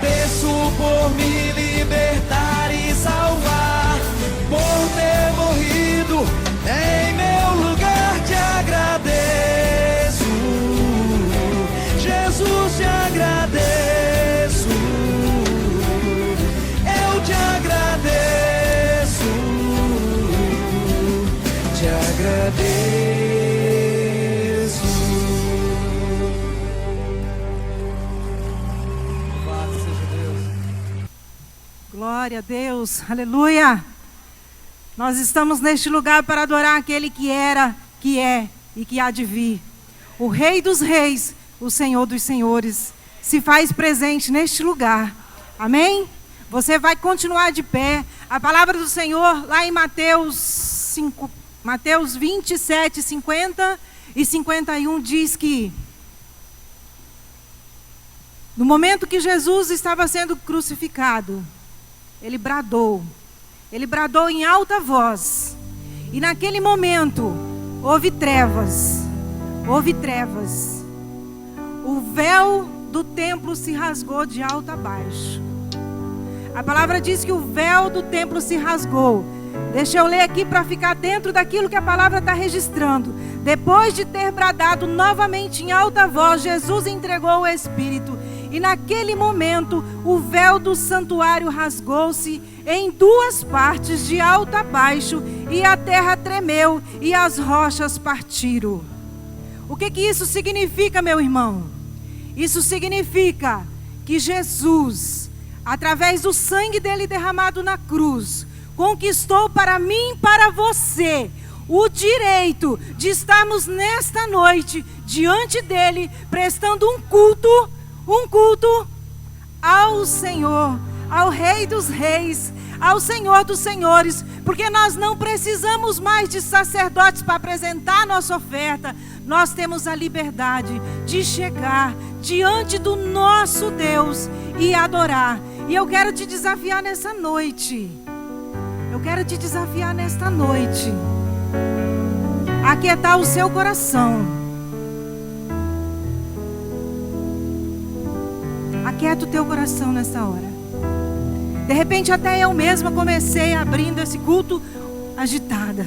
agradeço por me libertar e salvar, por ter morrido em meu lugar. Te agradeço, Jesus, te agradeço. Eu te agradeço, te agradeço. Glória a Deus, aleluia. Nós estamos neste lugar para adorar aquele que era, que é e que há de vir. O Rei dos Reis, o Senhor dos Senhores, se faz presente neste lugar. Amém? Você vai continuar de pé. A palavra do Senhor lá em Mateus 27, 50 e 51 diz que no momento que Jesus estava sendo crucificado, Ele bradou em alta voz. E naquele momento, houve trevas. O véu do templo se rasgou de alto a baixo. A palavra diz que o véu do templo se rasgou. Deixa eu ler aqui para ficar dentro daquilo que a palavra está registrando. Depois de ter bradado novamente em alta voz, Jesus entregou o Espírito. E naquele momento, o véu do santuário rasgou-se em duas partes, de alto a baixo, e a terra tremeu e as rochas partiram. O que isso significa, meu irmão? Isso significa que Jesus, através do sangue dele derramado na cruz, conquistou para mim e para você o direito de estarmos nesta noite diante dele, prestando um culto ao Senhor, ao Rei dos Reis, ao Senhor dos Senhores, porque nós não precisamos mais de sacerdotes para apresentar nossa oferta. Nós temos a liberdade de chegar diante do nosso Deus e adorar. E eu quero te desafiar nessa noite. A aquietar o seu coração. Aquieta o teu coração nessa hora. De repente até eu mesma comecei abrindo esse culto agitada.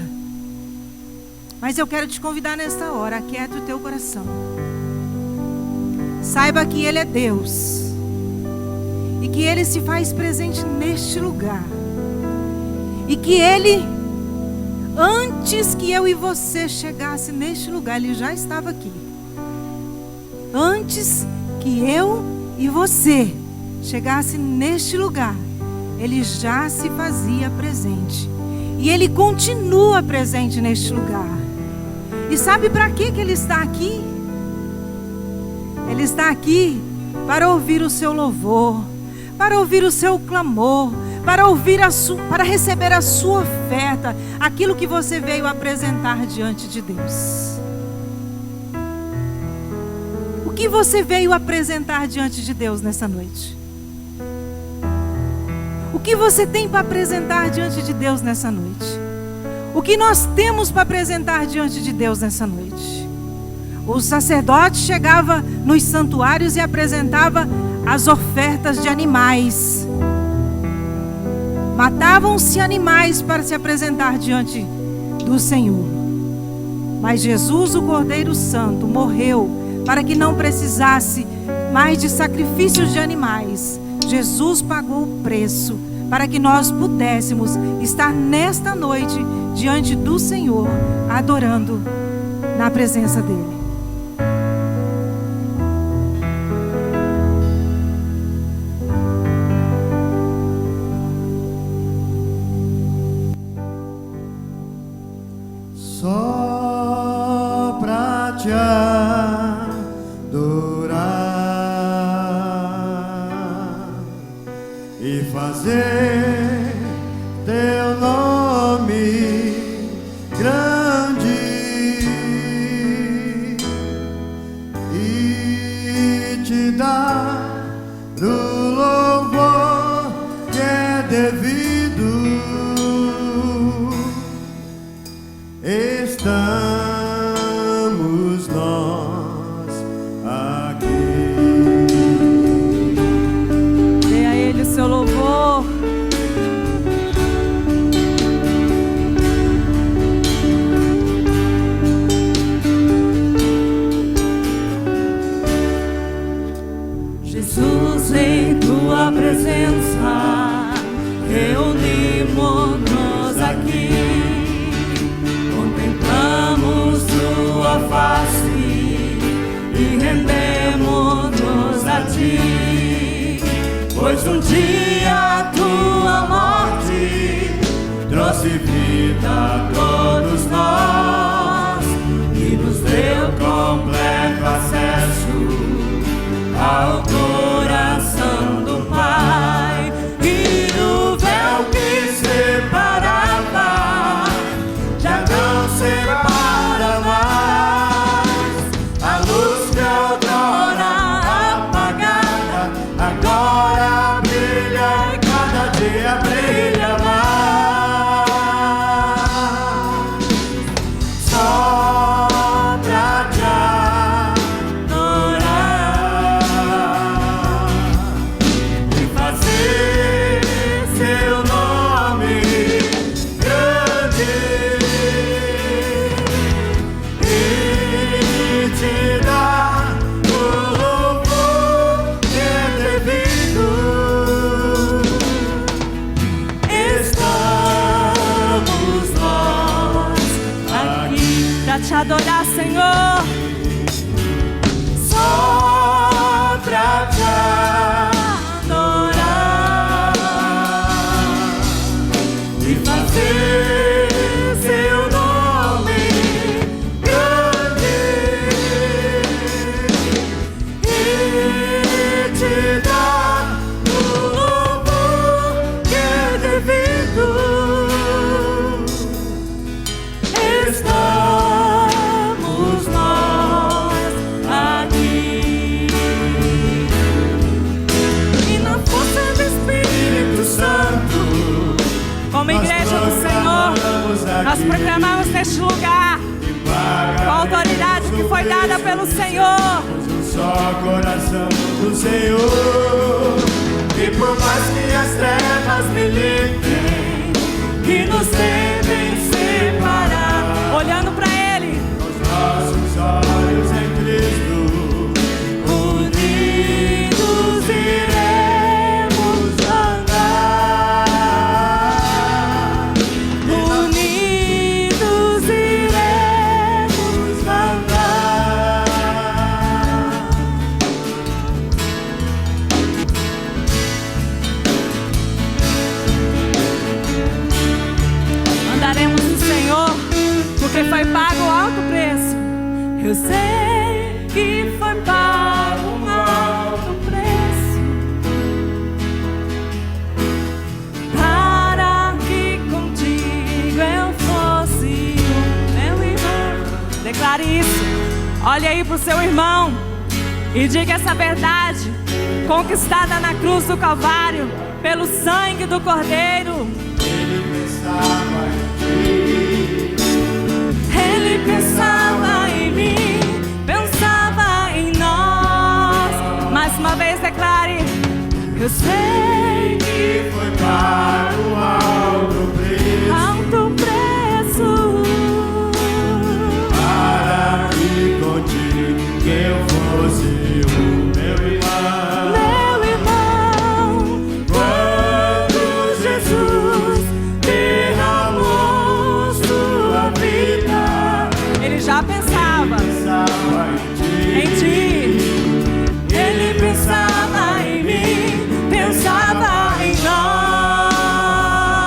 Mas eu quero te convidar nessa hora, aquieta o teu coração. Saiba que Ele é Deus. E que Ele se faz presente neste lugar. E que Ele, antes que eu e você chegasse neste lugar, Ele já estava aqui. Antes que eu e você chegasse neste lugar, Ele já se fazia presente. E Ele continua presente neste lugar. E sabe para que Ele está aqui? Ele está aqui para ouvir o seu louvor, para ouvir o seu clamor, para receber a sua oferta, aquilo que você veio apresentar diante de Deus. O que você veio apresentar diante de Deus nessa noite? O que você tem para apresentar diante de Deus nessa noite? O que nós temos para apresentar diante de Deus nessa noite? O sacerdote chegava nos santuários e apresentava as ofertas de animais. Matavam-se animais para se apresentar diante do Senhor. Mas Jesus, o Cordeiro Santo, morreu para que não precisasse mais de sacrifícios de animais. Jesus pagou o preço para que nós pudéssemos estar nesta noite diante do Senhor, adorando na presença dEle. Só pra te adorar e fazer teu nome grande e te dar o louvor que é devido. Estamos nós aqui. presença, reunimos-nos aqui, contemplamos tua face e rendemos-nos a ti, pois um dia a tua morte trouxe vida a todos nós e nos deu completo acesso ao coração do Pai. E o véu que separava já não separa mais. A luz que outrora apagada agora brilha e cada dia brilha mais. Só pra te adorar e fazer seu nome grande e te dar o louvor que é devido. Estamos nós aqui pra te adorar, Senhor. Só pra te adorar e fazer seu nome grande e te dar o louvor que é devido. Estamos nós aqui e na força do Espírito Santo, como igreja do Senhor, nós proclamamos neste lugar com a autoridade que foi dada pelo Senhor. Um só coração do Senhor. E por mais que as trevas militem, que nos tentem separar, olhando pra Ele, Os nossos olhos em Cristo, unidos iremos andar. Unidos iremos andar. Andaremos no Senhor, porque foi pago alto preço. Eu sei que foi pago um alto preço para que contigo eu fosse o meu irmão. Declare isso. Olhe aí pro seu irmão e diga essa verdade conquistada na cruz do Calvário pelo sangue do Cordeiro. ele pensava em ti. Ele pensava em mim, pensava em nós. Mais uma vez declare: eu sei E foi pago alto preço alto preço para que contigo eu fosse o meu irmão. meu irmão. Quando Jesus derramou sua vida, ele já pensava Pensava em ti. Ele pensava em mim, pensava em nós.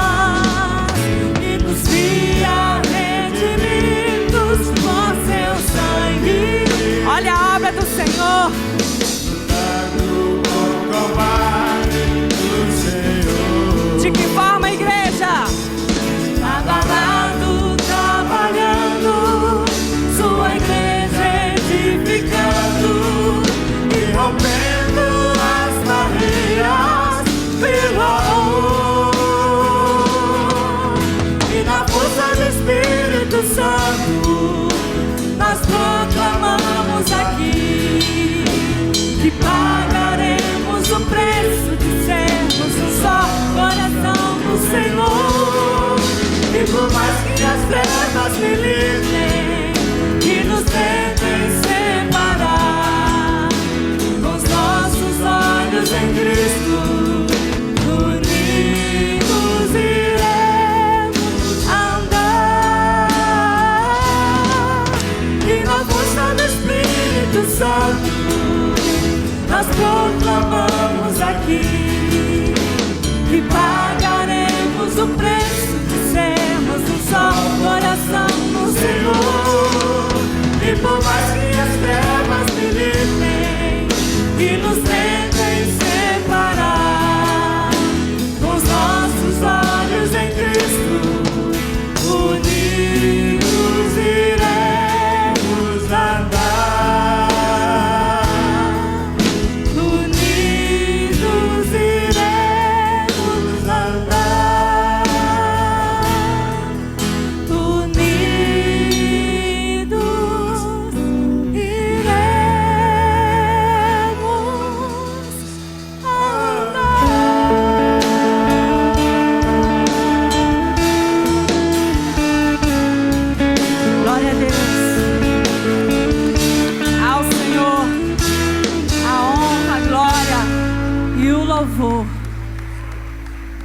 louvor.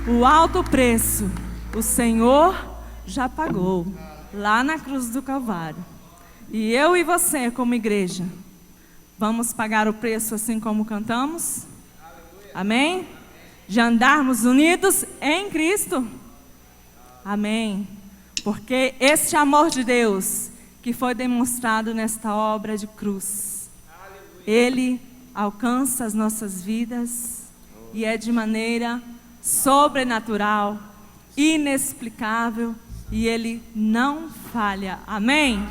O alto preço o Senhor já pagou lá na cruz do Calvário. E eu e você, como igreja, vamos pagar o preço assim como cantamos? Amém? De andarmos unidos em Cristo? Amém. Porque este amor de Deus que foi demonstrado nesta obra de cruz, Ele alcança as nossas vidas e é de maneira sobrenatural, inexplicável, e Ele não falha. Amém?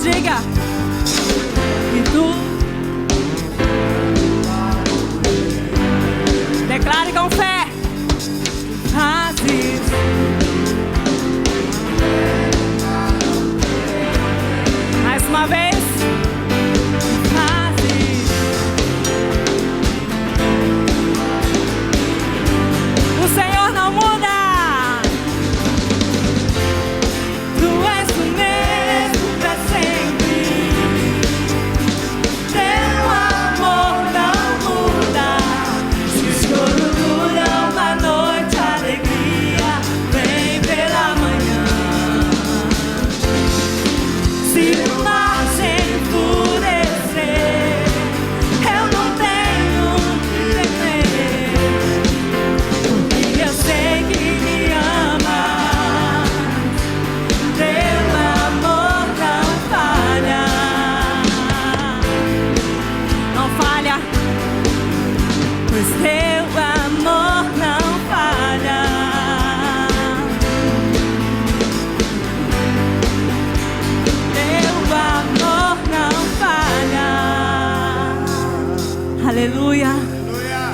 Diga. E tu declare com fé. Fazes. Mais uma vez. Fazes. O Senhor não muda. Tu és o mesmo pra sempre.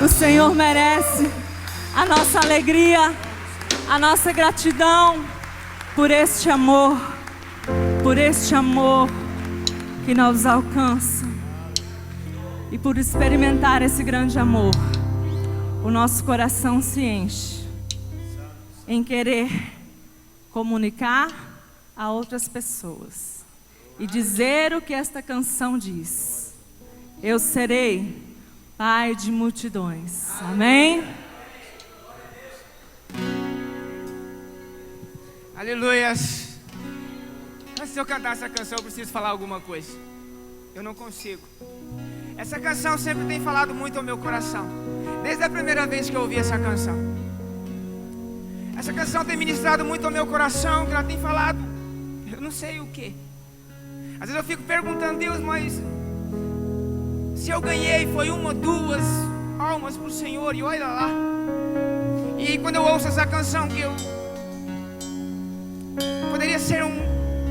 O Senhor merece a nossa alegria, a nossa gratidão por este amor que nos alcança. E por experimentar esse grande amor, o nosso coração se enche em querer comunicar a outras pessoas e dizer o que esta canção diz: eu serei pai de multidões. Amém? Aleluias. Antes de eu cantar essa canção, eu preciso falar alguma coisa. Eu não consigo. Essa canção sempre tem falado muito ao meu coração, desde a primeira vez que eu ouvi essa canção. Essa canção tem ministrado muito ao meu coração, que ela tem falado, eu não sei o que. Às vezes eu fico perguntando: Deus, mas se eu ganhei foi uma ou duas almas para o Senhor, e olha lá. E quando eu ouço essa canção, que eu poderia ser um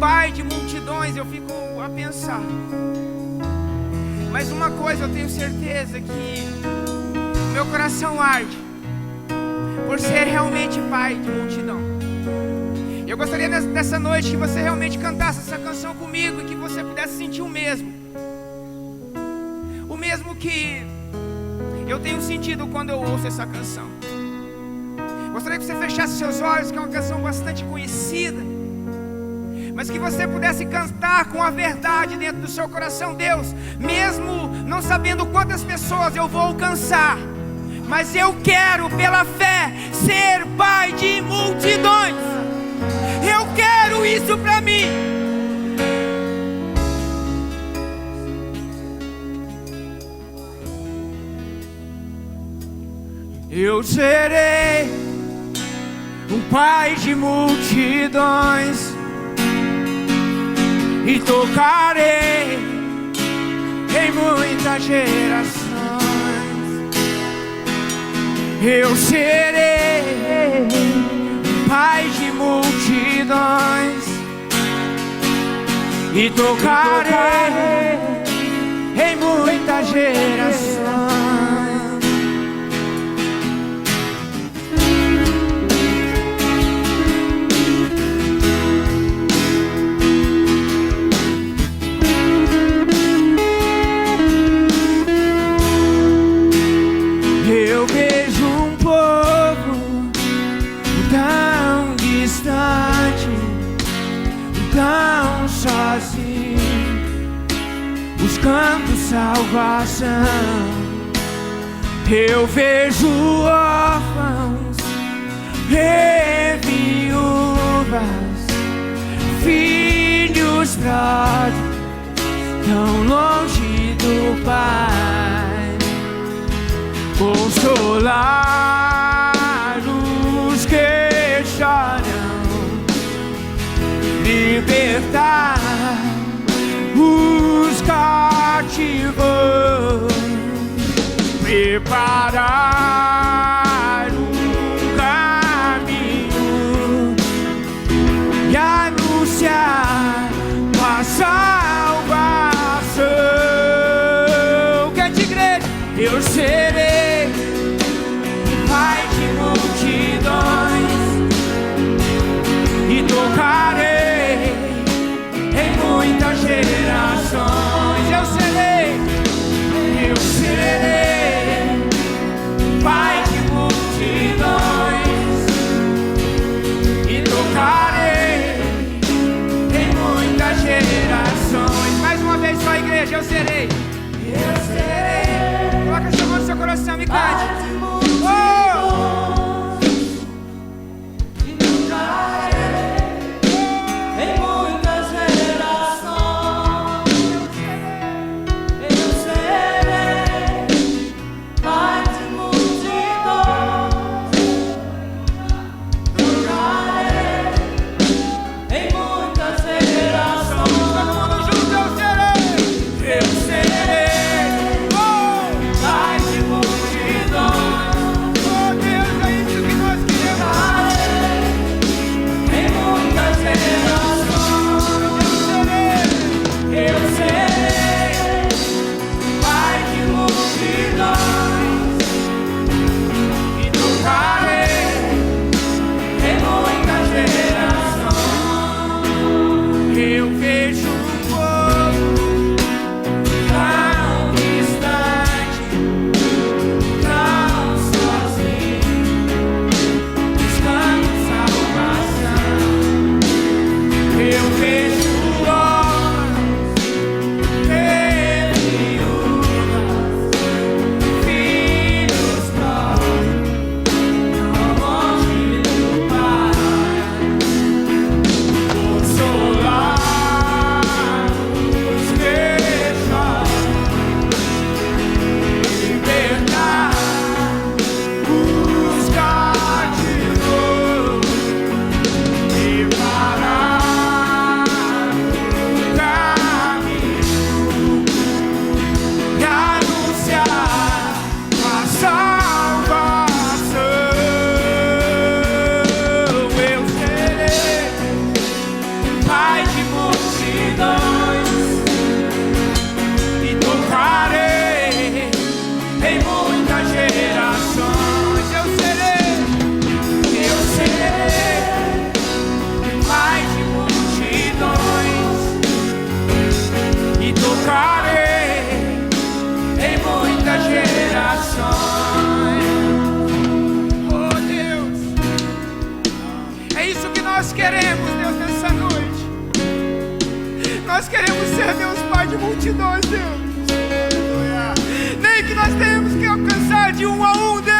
pai de multidões, eu fico a pensar. Mas uma coisa eu tenho certeza, que meu coração arde por ser realmente pai de multidão. Eu gostaria nessa noite que você realmente cantasse essa canção comigo e que você pudesse sentir o mesmo que eu tenho sentido quando eu ouço essa canção. Gostaria que você fechasse seus olhos, que é uma canção bastante conhecida, mas que você pudesse cantar com a verdade dentro do seu coração. Deus, mesmo não sabendo quantas pessoas eu vou alcançar, mas eu quero pela fé ser pai de multidões. Eu quero isso para mim. Eu serei um pai de multidões e tocarei em muitas gerações. Eu serei um pai de multidões e tocarei em muitas gerações. Eu vejo um povo tão distante, tão sozinho, buscando salvação. Eu vejo órfãos e viúvas, filhos pródigos, tão longe do Pai. Consolar os que choram, libertar os cativos, preparar um caminho e anunciar a salvação. Que de igreja eu serei pai de multidões e tocarei em muitas gerações. Eu serei pai de multidões e tocarei em muitas gerações. Mais uma vez só, igreja, eu serei. Coloca a mão no seu coração e cante. Eu serei pai de multidões. Deus. Nem que nós tenhamos que alcançar de um a um, Deus.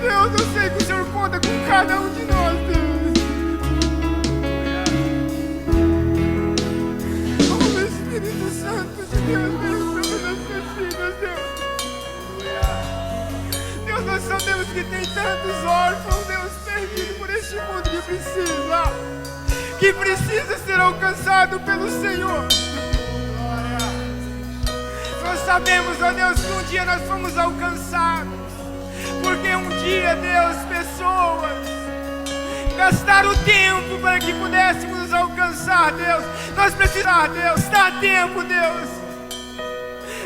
Deus, eu sei que o Senhor conta com cada um de nós, Deus. Oh, Espírito Santo de Deus, Deus, sobre as pessoas, Deus. Deus, nós sabemos que tem tantos órfãos, Deus, perdidos por este mundo que precisa ser alcançado pelo Senhor. Nós sabemos, ó Deus, que um dia nós fomos alcançados, porque um dia, Deus, pessoas gastaram tempo para que pudéssemos nos alcançar, Deus. Nós precisamos, Deus, dá tempo, Deus,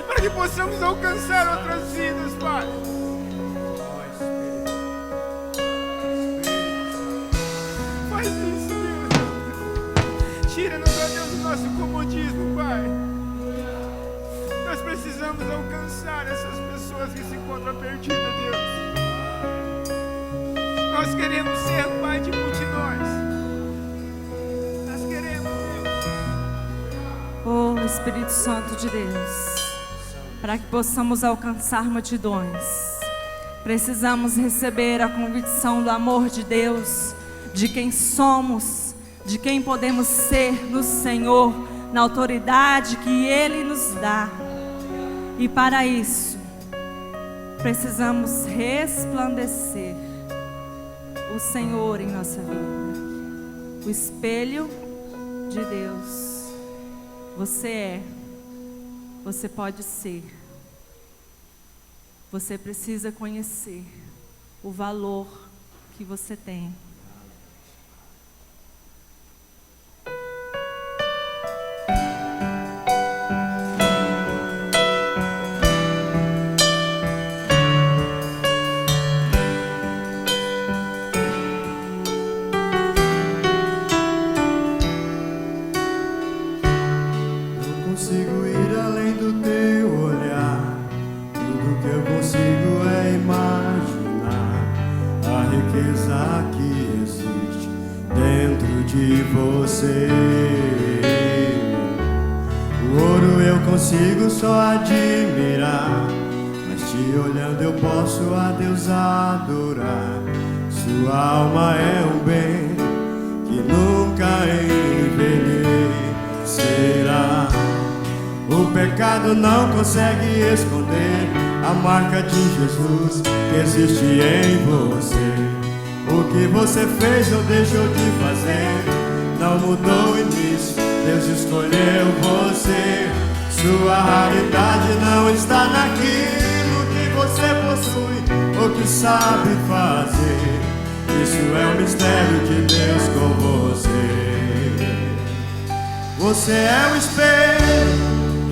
para que possamos alcançar outras vidas, Pai. Faz isso, Deus. Tira-nos, ó Deus, do nosso comodismo, Pai. Nós precisamos alcançar essas pessoas que se encontram perdidas, Deus. Nós queremos ser Pai de multidões. Nós queremos, Deus. Oh, Espírito Santo de Deus, para que possamos alcançar multidões, precisamos receber a convicção do amor de Deus, de quem somos, de quem podemos ser no Senhor, na autoridade que Ele nos dá. E para isso, precisamos resplandecer o Senhor em nossa vida, o espelho de Deus. Você é, você pode ser, você precisa conhecer o valor que você tem. Consigo só admirar, mas te olhando eu posso a Deus adorar. Sua alma é um bem que nunca envelhecerá. O pecado não consegue esconder a marca de Jesus que existe em você. O que você fez ou deixou de fazer não mudou o início, Deus escolheu você. Sua raridade não está naquilo que você possui ou que sabe fazer. Isso é o mistério de Deus com você. Você é o espelho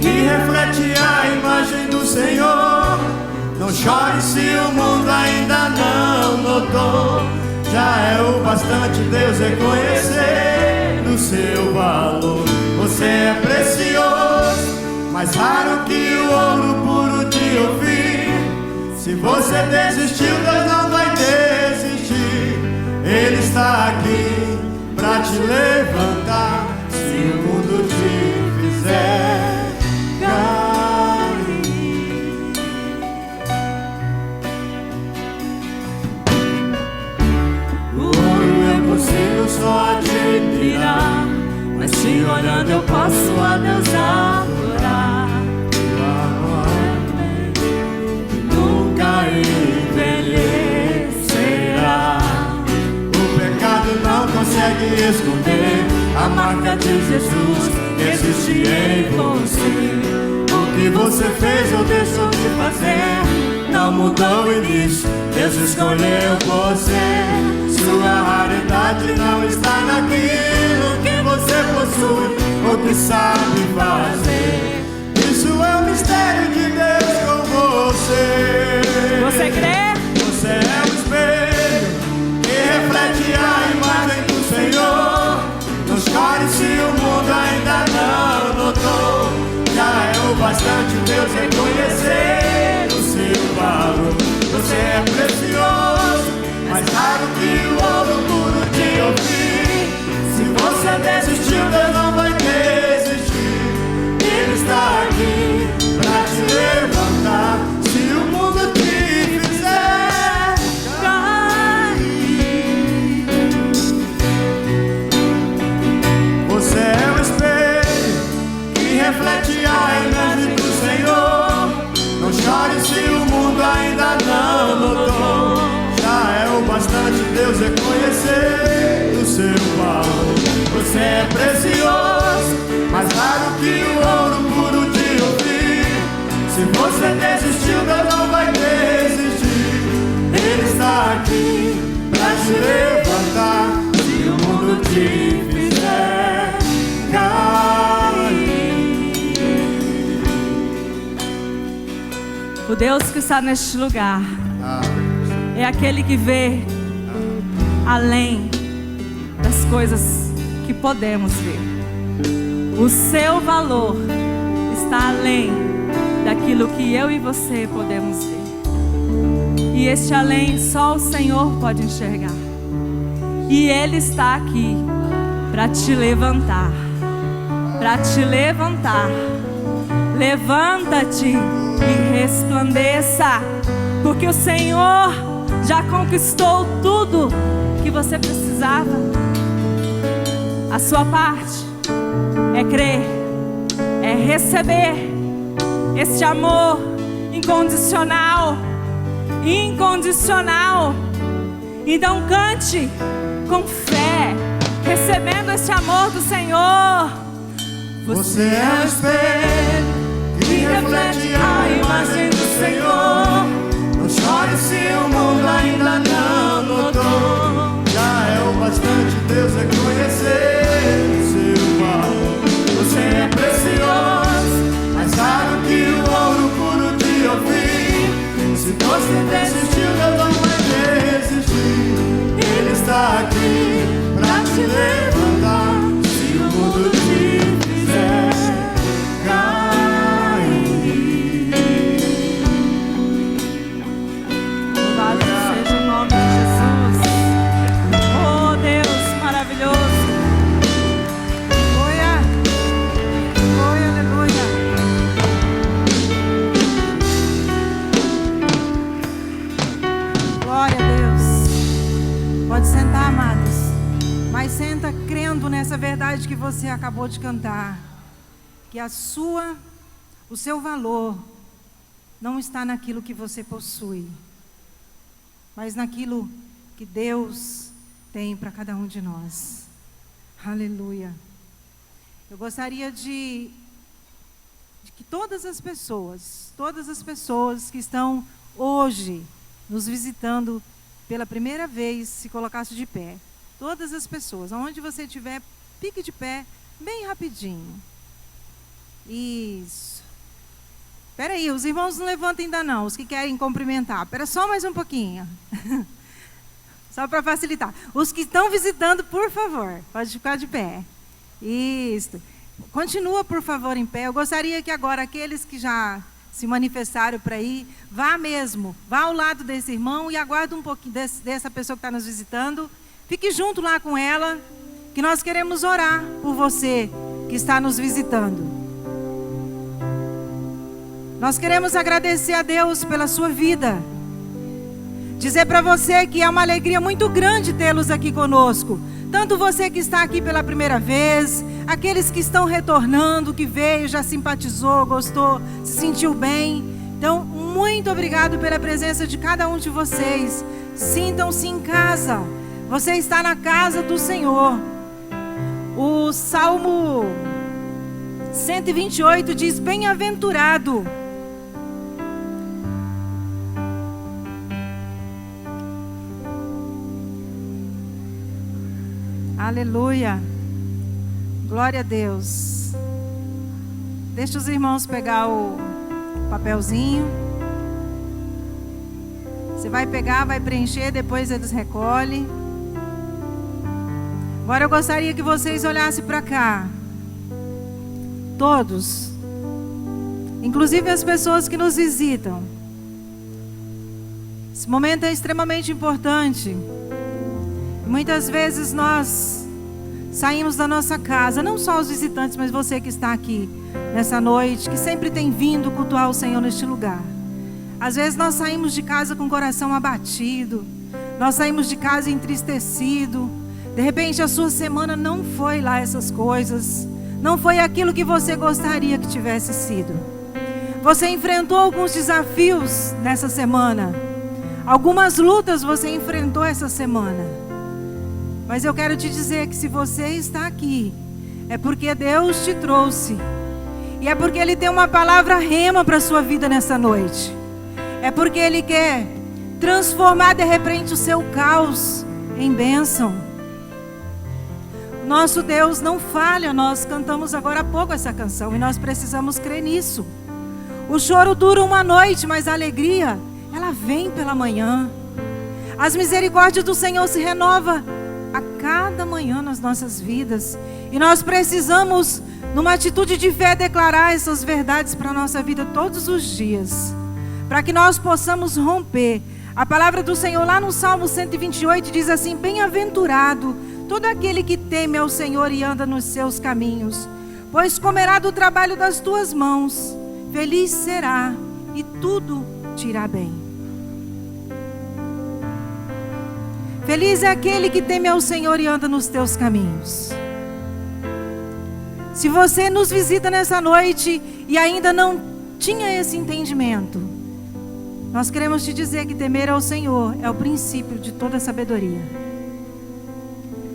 que reflete a imagem do Senhor. Não chore se o mundo ainda não notou. Já é o bastante Deus reconhecer o seu valor. Você é precioso, mais raro que o ouro puro de ouvir. Se você desistiu, Deus não vai desistir. Ele está aqui pra te levantar. Se o mundo te fizer cair. O ouro eu consigo só admirar, mas te olhando eu posso a Deus adorar. Nunca envelhecerá. O pecado não consegue esconder a marca de Jesus que existe em você. O que você fez ou deixou de fazer não mudou o início, Deus escolheu você. Sua raridade não está naquilo que você possui ou que sabe fazer. Isso é o mistério de Deus com você. Você crê? Você é o espelho que reflete a imagem do Senhor. Não chore se o mundo ainda não notou. Já é o bastante Deus reconhecer o seu valor. Você é precioso, mais raro que o ouro puro de ouvir. Se é precioso, mais raro que o ouro puro de ouvir. Se você desistiu, Deus não vai desistir. Ele está aqui pra te levantar. Se o mundo te fizer cair. O Deus que está neste lugar é aquele que vê além das coisas que podemos ver. O seu valor está além daquilo que eu e você podemos ver. E este além só o Senhor pode enxergar. E Ele está aqui para te levantar. Para te levantar. Levanta-te e resplandeça, porque o Senhor já conquistou tudo que você precisava. A sua parte é crer, é receber este amor incondicional. Incondicional. Então cante com fé, recebendo esse amor do Senhor. Você é o espelho que reflete a imagem do Senhor. Não chore se o mundo ainda não notou. Já é o bastante Deus reconhecer o seu valor. Você é precioso, mais raro que o ouro puro de ouvir. Se você desistiu, Deus não vai desistir. Ele está aqui pra te levantar. Se o mundo te fizer cair. Louvado seja o nome de Jesus. Oh Deus maravilhoso. Aleluia. Oi, aleluia. Glória a Deus. Pode sentar, amados. Mas senta crendo nessa verdade que você acabou de cantar. Que o seu valor não está naquilo que você possui, mas naquilo que Deus tem para cada um de nós. Aleluia. Eu gostaria de que todas as pessoas que estão hoje nos visitando pela primeira vez, se colocasse de pé. Todas as pessoas, aonde você estiver, fique de pé, bem rapidinho. Isso. Espera aí, os irmãos não levantam ainda não, os que querem cumprimentar. Espera só mais um pouquinho. Só para facilitar. Os que estão visitando, por favor, pode ficar de pé. Isso. Continua, por favor, em pé. Eu gostaria que agora aqueles que já se manifestaram para ir, vá ao lado desse irmão e aguarde um pouquinho dessa pessoa que está nos visitando. Fique junto lá com ela, que nós queremos orar por você que está nos visitando. Nós queremos agradecer a Deus pela sua vida. Dizer para você que é uma alegria muito grande tê-los aqui conosco. Tanto você que está aqui pela primeira vez, aqueles que estão retornando, que veio, já simpatizou, gostou, se sentiu bem. Então, muito obrigado pela presença de cada um de vocês. Sintam-se em casa. Você está na casa do Senhor. O Salmo 128 diz: bem-aventurado. Aleluia. Glória a Deus. Deixa os irmãos pegar o papelzinho. Você vai pegar, vai preencher, depois eles recolhem. Agora eu gostaria que vocês olhassem para cá. Todos. Inclusive as pessoas que nos visitam. Esse momento é extremamente importante. Muitas vezes nós saímos da nossa casa, não só os visitantes, mas você que está aqui nessa noite, que sempre tem vindo cultuar o Senhor neste lugar. Às vezes nós saímos de casa com o coração abatido, nós saímos de casa entristecido. De repente a sua semana não foi lá essas coisas, não foi aquilo que você gostaria que tivesse sido. Você enfrentou alguns desafios nessa semana, algumas lutas você enfrentou essa semana. Mas eu quero te dizer que se você está aqui, é porque Deus te trouxe. E é porque Ele tem uma palavra rema para a sua vida nessa noite. É porque Ele quer transformar de repente o seu caos em bênção. Nosso Deus não falha. Nós cantamos agora há pouco essa canção e nós precisamos crer nisso. O choro dura uma noite, mas a alegria, ela vem pela manhã. As misericórdias do Senhor se renovam a cada manhã nas nossas vidas. E nós precisamos, numa atitude de fé, declarar essas verdades para a nossa vida todos os dias, para que nós possamos romper. A palavra do Senhor lá no Salmo 128 diz assim: bem-aventurado todo aquele que teme ao Senhor e anda nos seus caminhos, pois comerá do trabalho das tuas mãos, feliz será e tudo te irá bem. Feliz é aquele que teme ao Senhor e anda nos teus caminhos. Se você nos visita nessa noite e ainda não tinha esse entendimento, nós queremos te dizer que temer ao Senhor é o princípio de toda sabedoria.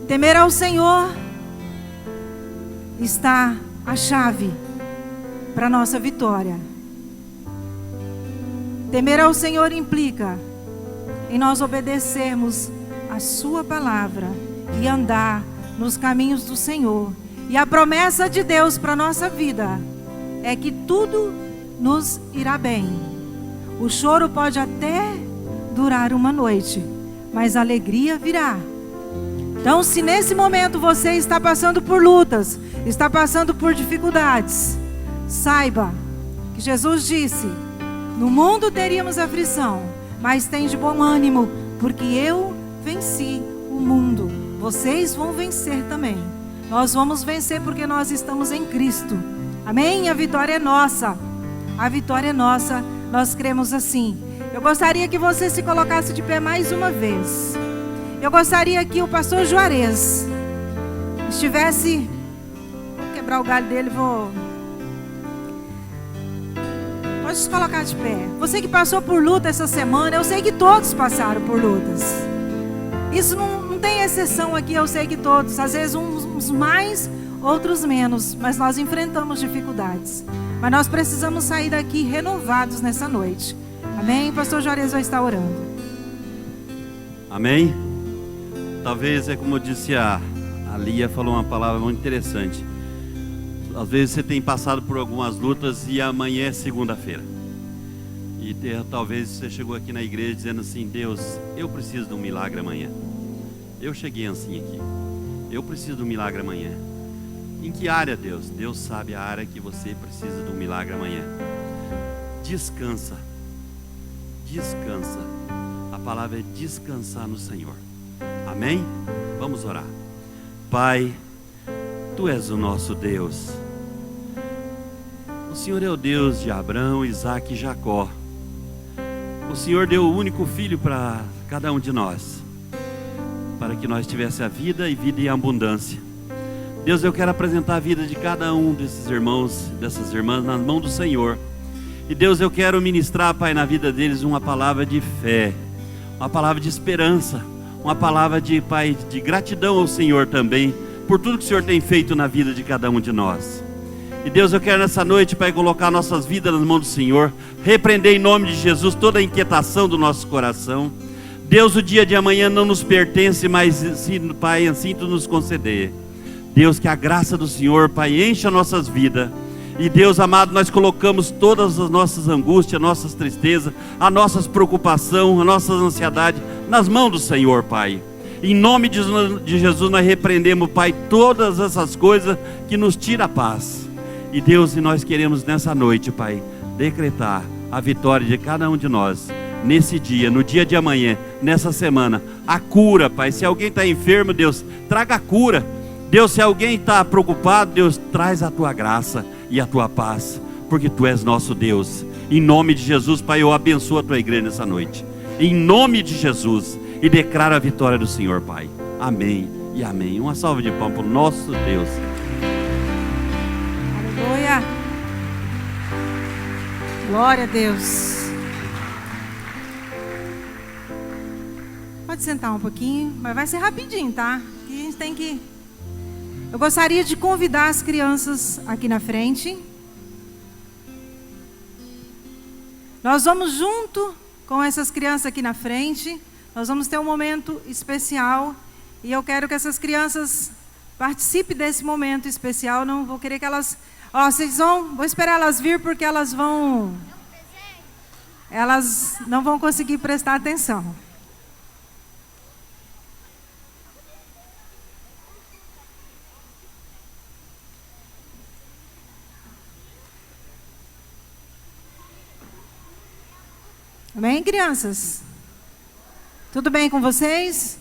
Temer ao Senhor está a chave para a nossa vitória. Temer ao Senhor implica em nós obedecermos a sua palavra e andar nos caminhos do Senhor. E a promessa de Deus para a nossa vida é que tudo nos irá bem. O choro pode até durar uma noite, mas a alegria virá. Então, se nesse momento você está passando por lutas, está passando por dificuldades, saiba que Jesus disse: no mundo teríamos aflição, mas tem de bom ânimo, porque eu venci o mundo. Vocês vão vencer também. Nós vamos vencer porque nós estamos em Cristo. Amém? A vitória é nossa. A vitória é nossa. Nós cremos assim. Eu gostaria que você se colocasse de pé mais uma vez. Eu gostaria que o pastor Juarez estivesse... Vou quebrar o galho dele, Pode se colocar de pé. Você que passou por luta essa semana, eu sei que todos passaram por lutas. Isso não tem exceção aqui, eu sei que todos. Às vezes uns mais, outros menos. Mas nós enfrentamos dificuldades. Mas nós precisamos sair daqui renovados nessa noite. Amém? O pastor Juarez vai estar orando. Amém? Talvez é como eu disse, a Lia falou uma palavra muito interessante. Às vezes você tem passado por algumas lutas e amanhã é segunda-feira. E talvez você chegou aqui na igreja dizendo assim: Deus, eu preciso de um milagre amanhã. Eu cheguei assim aqui. Eu preciso de um milagre amanhã. Em que área, Deus? Deus sabe a área que você precisa de um milagre amanhã. Descansa. Descansa. A palavra é descansar no Senhor. Amém? Vamos orar. Pai, Tu és o nosso Deus. O Senhor é o Deus de Abraão, Isaque e Jacó. O Senhor deu o único filho para cada um de nós, para que nós tivéssemos a vida e vida em abundância. Deus, eu quero apresentar a vida de cada um desses irmãos, dessas irmãs, nas mãos do Senhor. E Deus, eu quero ministrar, Pai, na vida deles uma palavra de fé, uma palavra de esperança, uma palavra de, Pai, de gratidão ao Senhor também, por tudo que o Senhor tem feito na vida de cada um de nós. E Deus, eu quero nessa noite, Pai, colocar nossas vidas nas mãos do Senhor, repreender em nome de Jesus toda a inquietação do nosso coração. Deus, o dia de amanhã não nos pertence, mas Pai, assim Tu nos conceder. Deus, que a graça do Senhor, Pai, encha nossas vidas. E Deus amado, nós colocamos todas as nossas angústias, nossas tristezas, as nossas preocupações, as nossas ansiedades nas mãos do Senhor, Pai. Em nome de Jesus nós repreendemos, Pai, todas essas coisas que nos tiram a paz. E Deus, nós queremos nessa noite, Pai, decretar a vitória de cada um de nós. Nesse dia, no dia de amanhã, nessa semana, a cura, Pai. Se alguém está enfermo, Deus, traga a cura. Deus, se alguém está preocupado, Deus, traz a Tua graça e a Tua paz, porque Tu és nosso Deus. Em nome de Jesus, Pai, eu abençoo a Tua igreja nessa noite. Em nome de Jesus, e declaro a vitória do Senhor, Pai. Amém e amém. Uma salva de palmas para o nosso Deus. Aleluia. Glória a Deus. Pode sentar um pouquinho, mas vai ser rapidinho, tá? Aqui a gente tem que Eu gostaria de convidar as crianças aqui na frente. Nós vamos junto com essas crianças aqui na frente. Nós vamos ter um momento especial. E eu quero que essas crianças participem desse momento especial. Não vou querer que elas... vou esperar elas vir porque elas não vão conseguir prestar atenção. Amém, crianças? Tudo bem com vocês?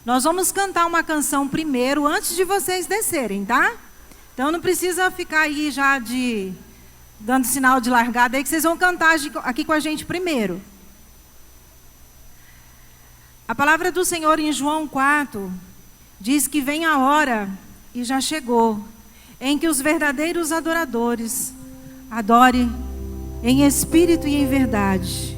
Nós vamos cantar uma canção primeiro, antes de vocês descerem, tá? Então não precisa ficar aí já dando sinal de largada aí, que vocês vão cantar aqui com a gente primeiro. A palavra do Senhor em João 4 diz que vem a hora, e já chegou, em que os verdadeiros adoradores adorem em espírito e em verdade.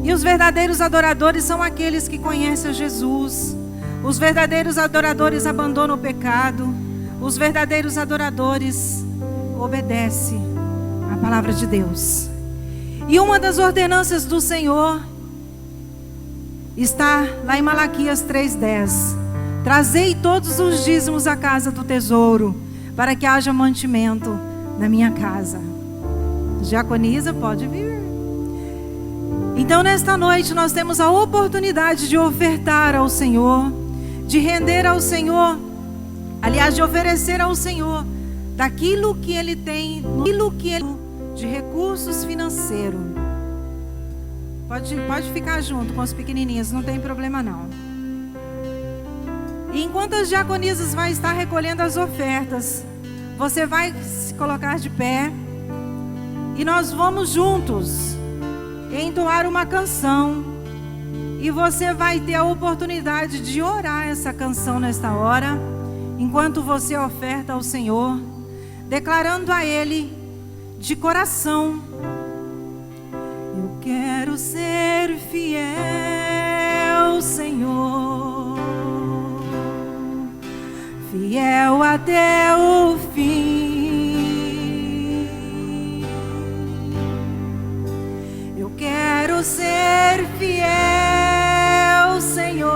E os verdadeiros adoradores são aqueles que conhecem a Jesus. Os verdadeiros adoradores abandonam o pecado. Os verdadeiros adoradores obedecem a palavra de Deus. E uma das ordenanças do Senhor está lá em Malaquias 3:10. Trazei todos os dízimos à casa do tesouro, para que haja mantimento na minha casa. Diaconisa, pode vir. Então, nesta noite, nós temos a oportunidade de ofertar ao Senhor, de render ao Senhor, aliás, de oferecer ao Senhor daquilo que Ele tem, de recursos financeiros. Pode ficar junto com os pequenininhos, não tem problema não. E enquanto as diaconisas vão estar recolhendo as ofertas, você vai se colocar de pé e nós vamos juntos entoar uma canção. E você vai ter a oportunidade de orar essa canção nesta hora, enquanto você oferta ao Senhor, declarando a Ele de coração: eu quero ser fiel, Senhor, fiel até o fim. Eu quero ser fiel, Senhor,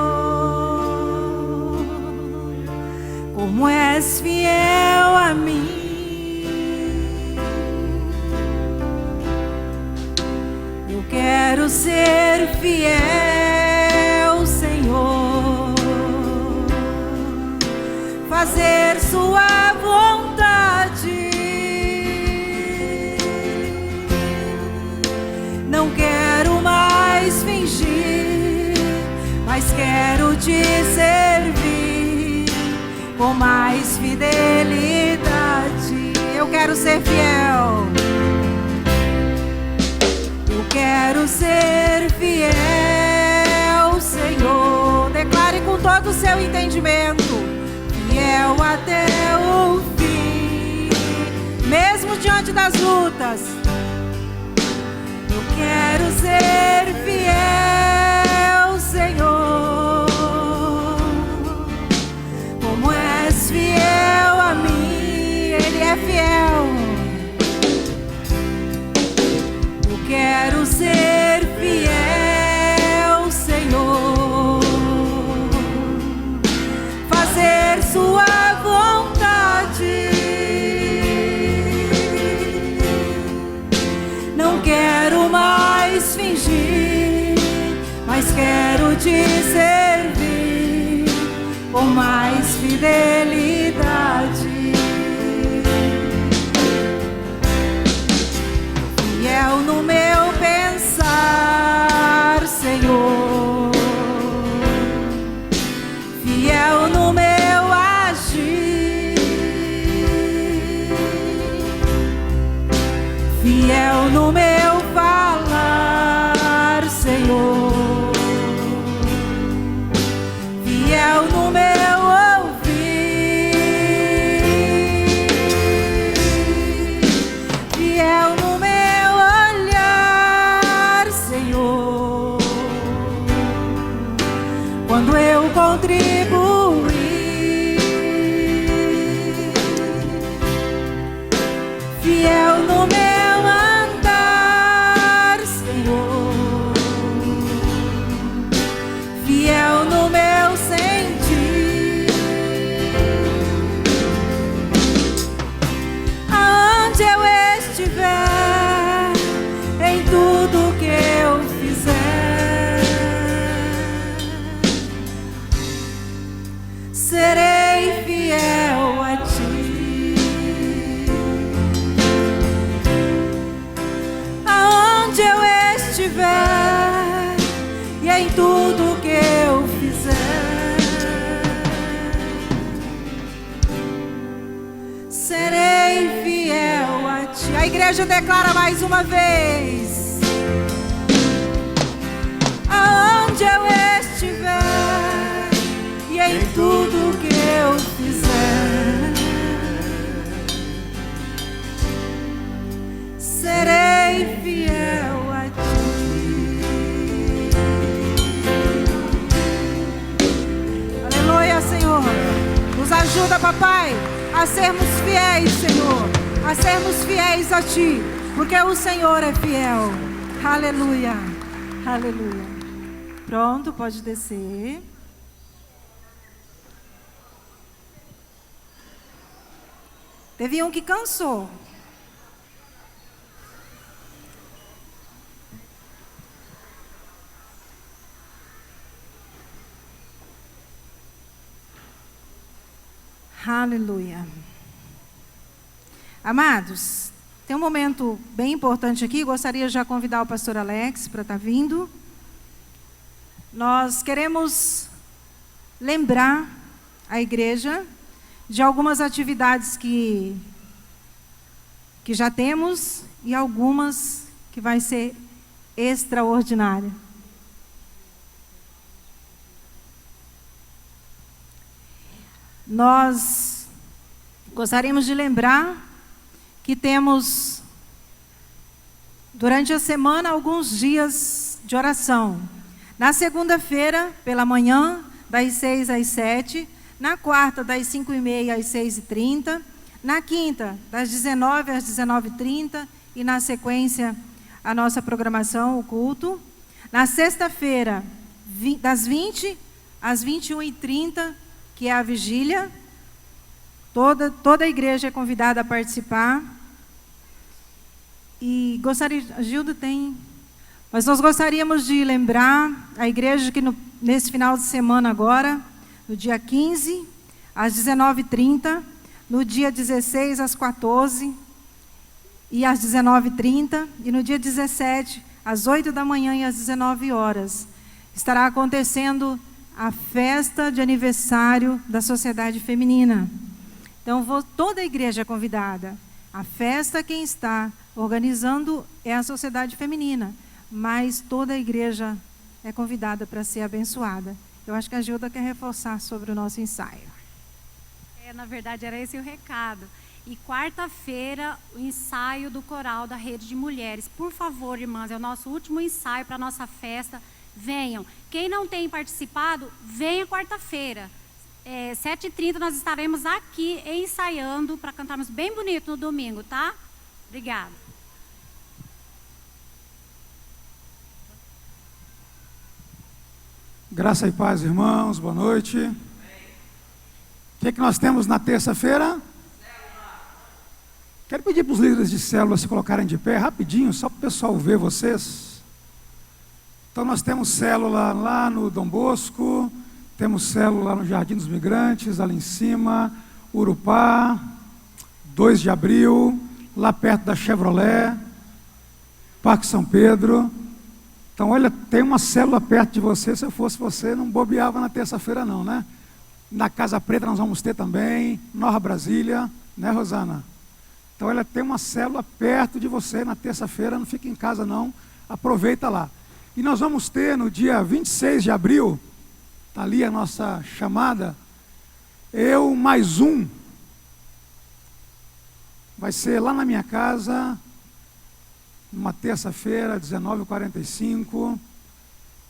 como és fiel a mim. Eu quero ser fiel, Senhor, fazer sua vontade. Não quero mais fingir, mas quero te servir com mais fidelidade. Eu quero ser fiel. Eu quero ser fiel, Senhor. Declare com todo o seu entendimento: fiel até o fim, mesmo diante das lutas. Eu quero ser fiel, Senhor, como és fiel a mim. Ele é fiel. Eu quero ser fiel, Senhor, fazer sua vontade. Não quero mais fingir, mas quero te servir com mais fidelidade. Fiel no meu pensar, Senhor, fiel no meu agir, fiel no meu falar, Senhor, fiel no meu ouvir. fiel a ti. Aonde eu estiver e em tudo que eu fizer, serei fiel a ti. A igreja declara mais uma vez. Aonde eu estiver e em tudo que eu fizer, serei fiel a ti. Aleluia, Senhor. Nos ajuda, papai, a sermos fiéis, Senhor, a sermos fiéis a ti, porque o Senhor é fiel. Aleluia, aleluia. Pronto, pode descer. Teve um que cansou. Aleluia. Amados, tem um momento bem importante aqui. Gostaria já de convidar o pastor Alex para estar vindo. Nós queremos lembrar a igreja de algumas atividades que já temos e algumas que vai ser extraordinária. Nós gostaríamos de lembrar que temos durante a semana alguns dias de oração. Na segunda-feira, pela manhã, das 6 às 7. Na quarta, das 5h30 às 6h30. Na quinta, das 19 às 19h30. E na sequência, a nossa programação, o culto. Na sexta-feira, das 20 às 21h30, que é a vigília. Toda a igreja é convidada a participar. E gostaria, a Gilda tem... Mas nós gostaríamos de lembrar a igreja que nesse final de semana agora, no dia 15, às 19h30, no dia 16, às 14 e às 19h30, e no dia 17, às 8 da manhã e às 19 horas, estará acontecendo a festa de aniversário da Sociedade Feminina. Então, toda a igreja é convidada. A festa, quem está organizando é a Sociedade Feminina, mas toda a igreja é convidada para ser abençoada. Eu acho que a Gilda quer reforçar sobre o nosso ensaio. Na verdade, era esse o recado. E quarta-feira, o ensaio do coral da Rede de Mulheres. Por favor, irmãs, é o nosso último ensaio para a nossa festa. Venham. Quem não tem participado, venha quarta-feira. 7h30 nós estaremos aqui ensaiando para cantarmos bem bonito no domingo, tá? Obrigada. Graça e paz, irmãos, boa noite. O que nós temos na terça-feira? Quero pedir para os líderes de célula se colocarem de pé, rapidinho, só para o pessoal ver vocês. Então nós temos célula lá no Dom Bosco, temos célula lá no Jardim dos Migrantes, ali em cima, Urupá, 2 de abril, lá perto da Chevrolet, Parque São Pedro. Então, olha, tem uma célula perto de você. Se eu fosse você, não bobeava na terça-feira não, né? Na Casa Preta nós vamos ter também, Nova Brasília, né, Rosana? Então, olha, tem uma célula perto de você na terça-feira, não fica em casa não, aproveita lá. E nós vamos ter no dia 26 de abril, está ali a nossa chamada, eu mais um. Vai ser lá na minha casa, uma terça-feira, 19h45,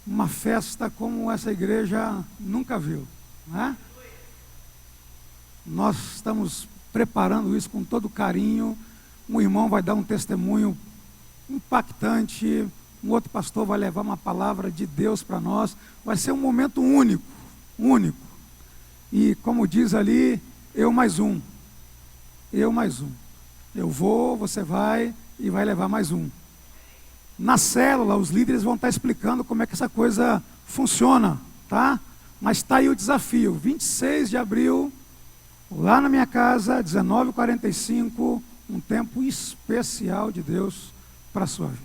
uma festa como essa igreja nunca viu, né? Nós estamos preparando isso com todo carinho. Um irmão vai dar um testemunho impactante, um outro pastor vai levar uma palavra de Deus para nós. Vai ser um momento único, único. E como diz ali, eu mais um. Eu mais um. Eu vou, você vai e vai levar mais um. Na célula, os líderes vão estar explicando como é que essa coisa funciona, tá? Mas está aí o desafio, 26 de abril, lá na minha casa, 19h45, um tempo especial de Deus para a sua vida.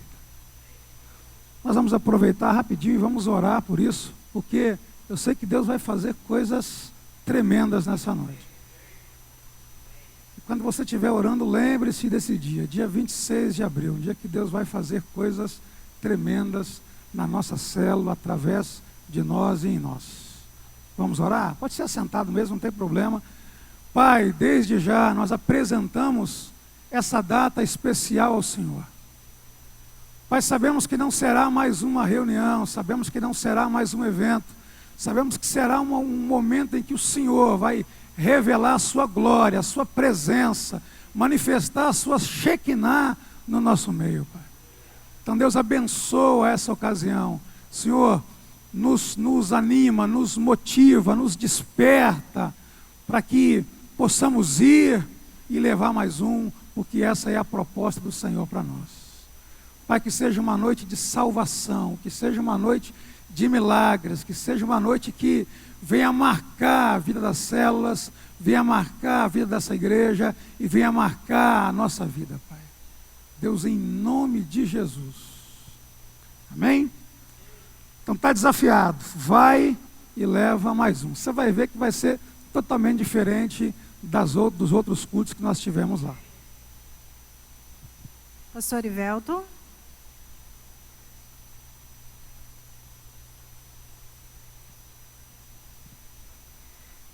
Nós vamos aproveitar rapidinho e vamos orar por isso, porque eu sei que Deus vai fazer coisas tremendas nessa noite. E quando você estiver orando, lembre-se desse dia 26 de abril, um dia que Deus vai fazer coisas tremendas na nossa célula, através de nós e em nós. Vamos orar? Pode ser assentado mesmo, não tem problema. Pai, desde já nós apresentamos essa data especial ao Senhor. Pai, sabemos que não será mais uma reunião, sabemos que não será mais um evento, sabemos que será um momento em que o Senhor vai revelar a sua glória, a sua presença, manifestar a sua Shekinah no nosso meio, Pai. Então Deus abençoa essa ocasião. Senhor, nos anima, nos motiva, nos desperta, para que possamos ir e levar mais um, porque essa é a proposta do Senhor para nós. Pai, que seja uma noite de salvação, que seja uma noite de milagres, que seja uma noite que venha marcar a vida das células, venha marcar a vida dessa igreja e venha marcar a nossa vida, Pai. Deus, em nome de Jesus. Amém? Então está desafiado, vai e leva mais um. Você vai ver que vai ser totalmente diferente dos outros cultos que nós tivemos lá. Pastor Ivelton.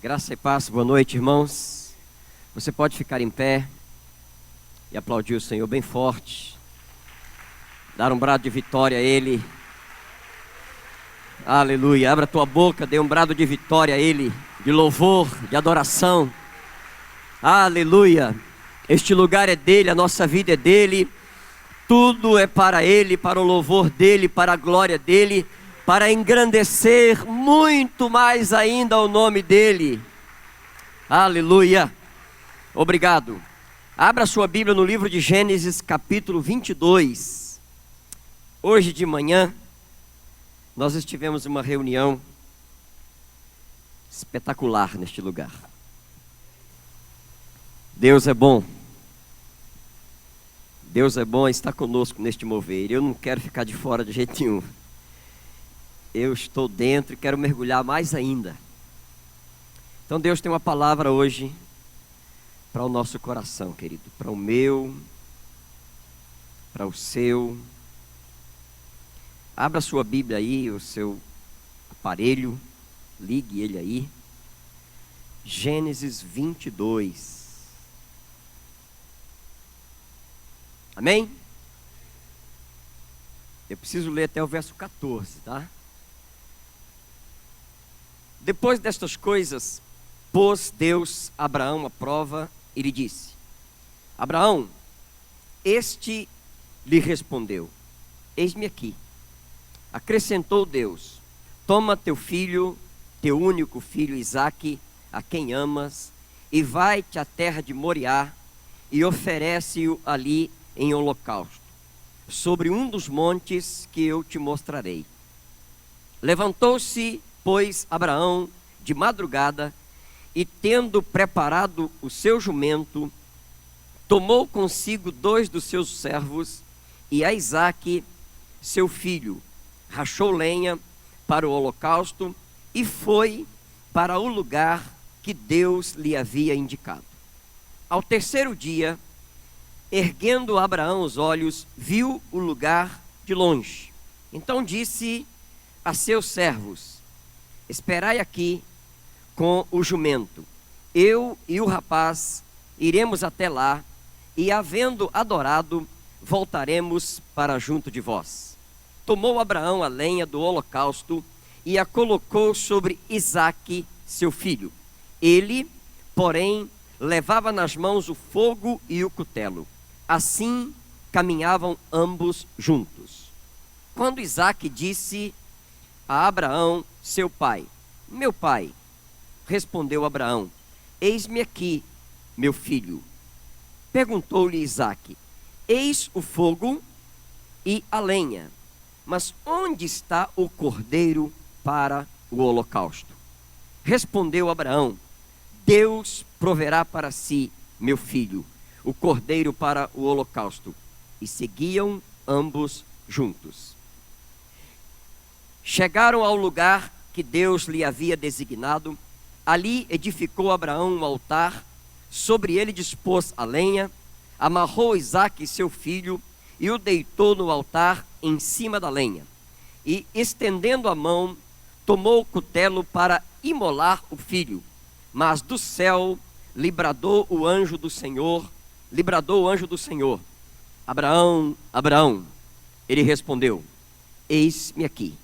Graça e paz, boa noite, irmãos. Você pode ficar em pé e aplaudir o Senhor bem forte, dar um brado de vitória a Ele. Aleluia, abra a tua boca, dê um brado de vitória a Ele, de louvor, de adoração. Aleluia, este lugar é dEle, a nossa vida é dEle, tudo é para Ele, para o louvor dEle, para a glória dEle, para engrandecer muito mais ainda o nome dEle. Aleluia. Obrigado. Abra sua Bíblia no livro de Gênesis, capítulo 22. Hoje de manhã, nós estivemos em uma reunião espetacular neste lugar. Deus é bom. Deus é bom e está conosco neste mover. Eu não quero ficar de fora de jeito nenhum. Eu estou dentro e quero mergulhar mais ainda. Então Deus tem uma palavra hoje para o nosso coração, querido. Para o meu, para o seu. Abra sua Bíblia aí, o seu aparelho, ligue ele aí. Gênesis 22. Amém? Eu preciso ler até o verso 14, tá? Depois destas coisas, pôs Deus a Abraão à prova e lhe disse: Abraão, este lhe respondeu: eis-me aqui. Acrescentou Deus: toma teu filho, teu único filho Isaque, a quem amas, e vai-te à terra de Moriá e oferece-o ali em holocausto, sobre um dos montes que eu te mostrarei. Levantou-se, pois, Abraão de madrugada, e tendo preparado o seu jumento, tomou consigo 2 dos seus servos e a Isaque, seu filho, rachou lenha para o holocausto e foi para o lugar que Deus lhe havia indicado. Ao terceiro dia, erguendo Abraão os olhos, viu o lugar de longe. Então disse a seus servos: esperai aqui com o jumento. Eu e o rapaz iremos até lá, e havendo adorado, voltaremos para junto de vós. Tomou Abraão a lenha do holocausto e a colocou sobre Isaque, seu filho. Ele, porém, levava nas mãos o fogo e o cutelo. Assim caminhavam ambos juntos. Quando Isaque disse a Abraão, seu pai: meu pai, respondeu Abraão: eis-me aqui, meu filho. Perguntou-lhe Isaque: eis o fogo e a lenha, mas onde está o cordeiro para o holocausto? Respondeu Abraão: Deus proverá para si, meu filho, o cordeiro para o holocausto. E seguiam ambos juntos. Chegaram ao lugar que Deus lhe havia designado. Ali edificou Abraão um altar, sobre ele dispôs a lenha, amarrou Isaque, seu filho, e o deitou no altar em cima da lenha. E, estendendo a mão, tomou o cutelo para imolar o filho. Mas do céu lhe bradou o anjo do Senhor, Abraão, Abraão. Ele respondeu, eis-me aqui.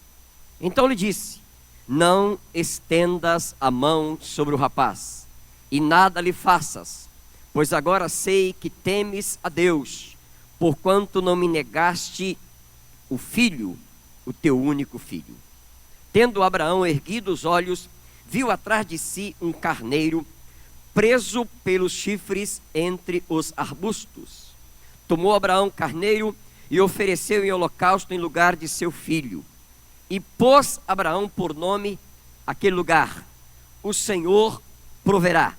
Então lhe disse, não estendas a mão sobre o rapaz, e nada lhe faças, pois agora sei que temes a Deus, porquanto não me negaste o filho, o teu único filho. Tendo Abraão erguido os olhos, viu atrás de si um carneiro, preso pelos chifres entre os arbustos. Tomou Abraão carneiro e ofereceu em holocausto em lugar de seu filho. E pôs Abraão por nome aquele lugar, o Senhor proverá.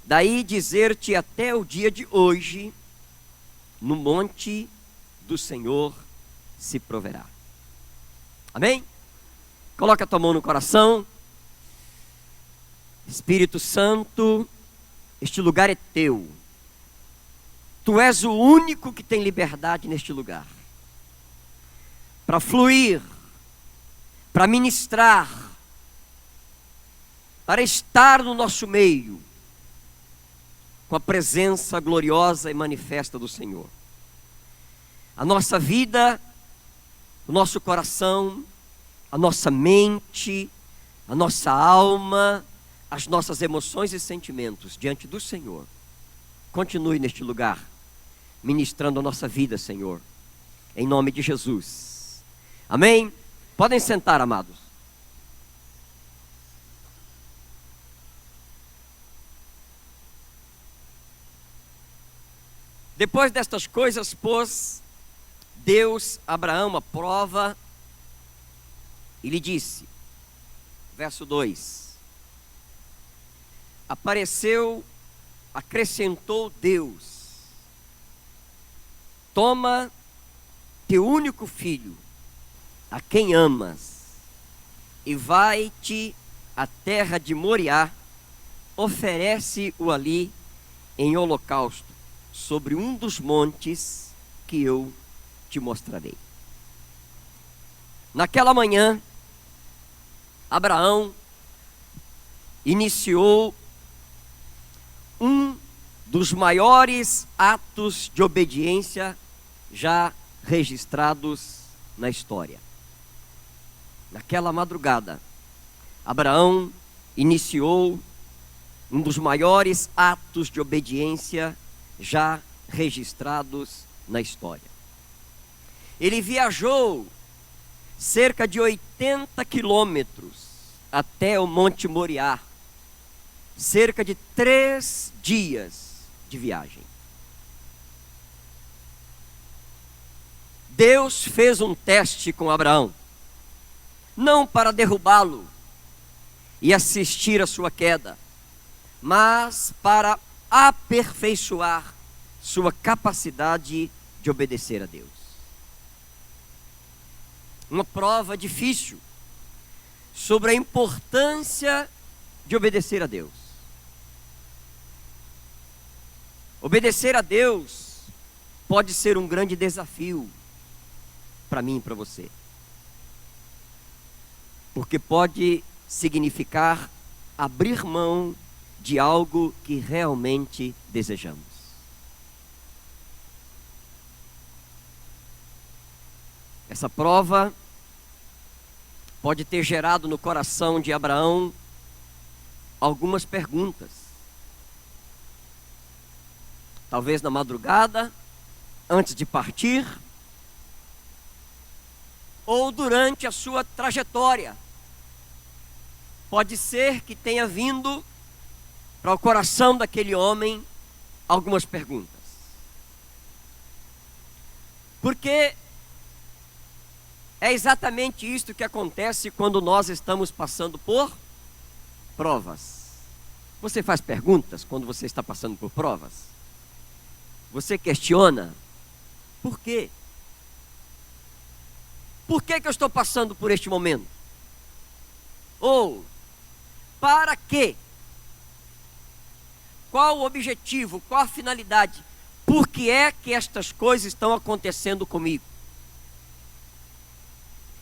Daí dizer-te até o dia de hoje, no monte do Senhor se proverá. Amém? Coloca a tua mão no coração. Espírito Santo, este lugar é teu. Tu és o único que tem liberdade neste lugar. Para fluir, para ministrar, para estar no nosso meio, com a presença gloriosa e manifesta do Senhor. A nossa vida, o nosso coração, a nossa mente, a nossa alma, as nossas emoções e sentimentos diante do Senhor. Continue neste lugar, ministrando a nossa vida, Senhor, em nome de Jesus. Amém? Podem sentar, amados. Depois destas coisas, pôs Deus a Abraão à prova e lhe disse, verso 2: acrescentou Deus, toma teu único filho, a quem amas, e vai-te à terra de Moriá, oferece-o ali em holocausto, sobre um dos montes que eu te mostrarei. Naquela manhã, Abraão iniciou um dos maiores atos de obediência já registrados na história. Naquela madrugada, Abraão iniciou um dos maiores atos de obediência já registrados na história. Ele viajou cerca de 80 quilômetros até o Monte Moriá, cerca de 3 dias de viagem. Deus fez um teste com Abraão, não para derrubá-lo e assistir à sua queda, mas para aperfeiçoar sua capacidade de obedecer a Deus. Uma prova difícil sobre a importância de obedecer a Deus. Obedecer a Deus pode ser um grande desafio para mim e para você, porque pode significar abrir mão de algo que realmente desejamos. Essa prova pode ter gerado no coração de Abraão algumas perguntas. Talvez na madrugada, antes de partir, ou durante a sua trajetória. Pode ser que tenha vindo para o coração daquele homem algumas perguntas. Porque é exatamente isto que acontece quando nós estamos passando por provas. Você faz perguntas quando você está passando por provas? Você questiona: por quê? Por que eu estou passando por este momento? Ou, para quê? Qual o objetivo? Qual a finalidade? Por que é que estas coisas estão acontecendo comigo?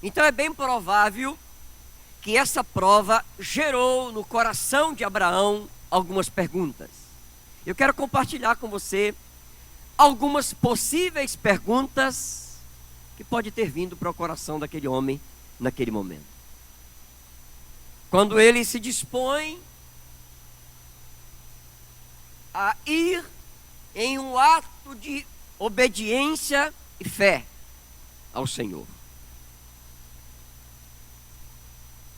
Então é bem provável que essa prova gerou no coração de Abraão algumas perguntas. Eu quero compartilhar com você algumas possíveis perguntas que pode ter vindo para o coração daquele homem naquele momento. Quando ele se dispõe a ir em um ato de obediência e fé ao Senhor.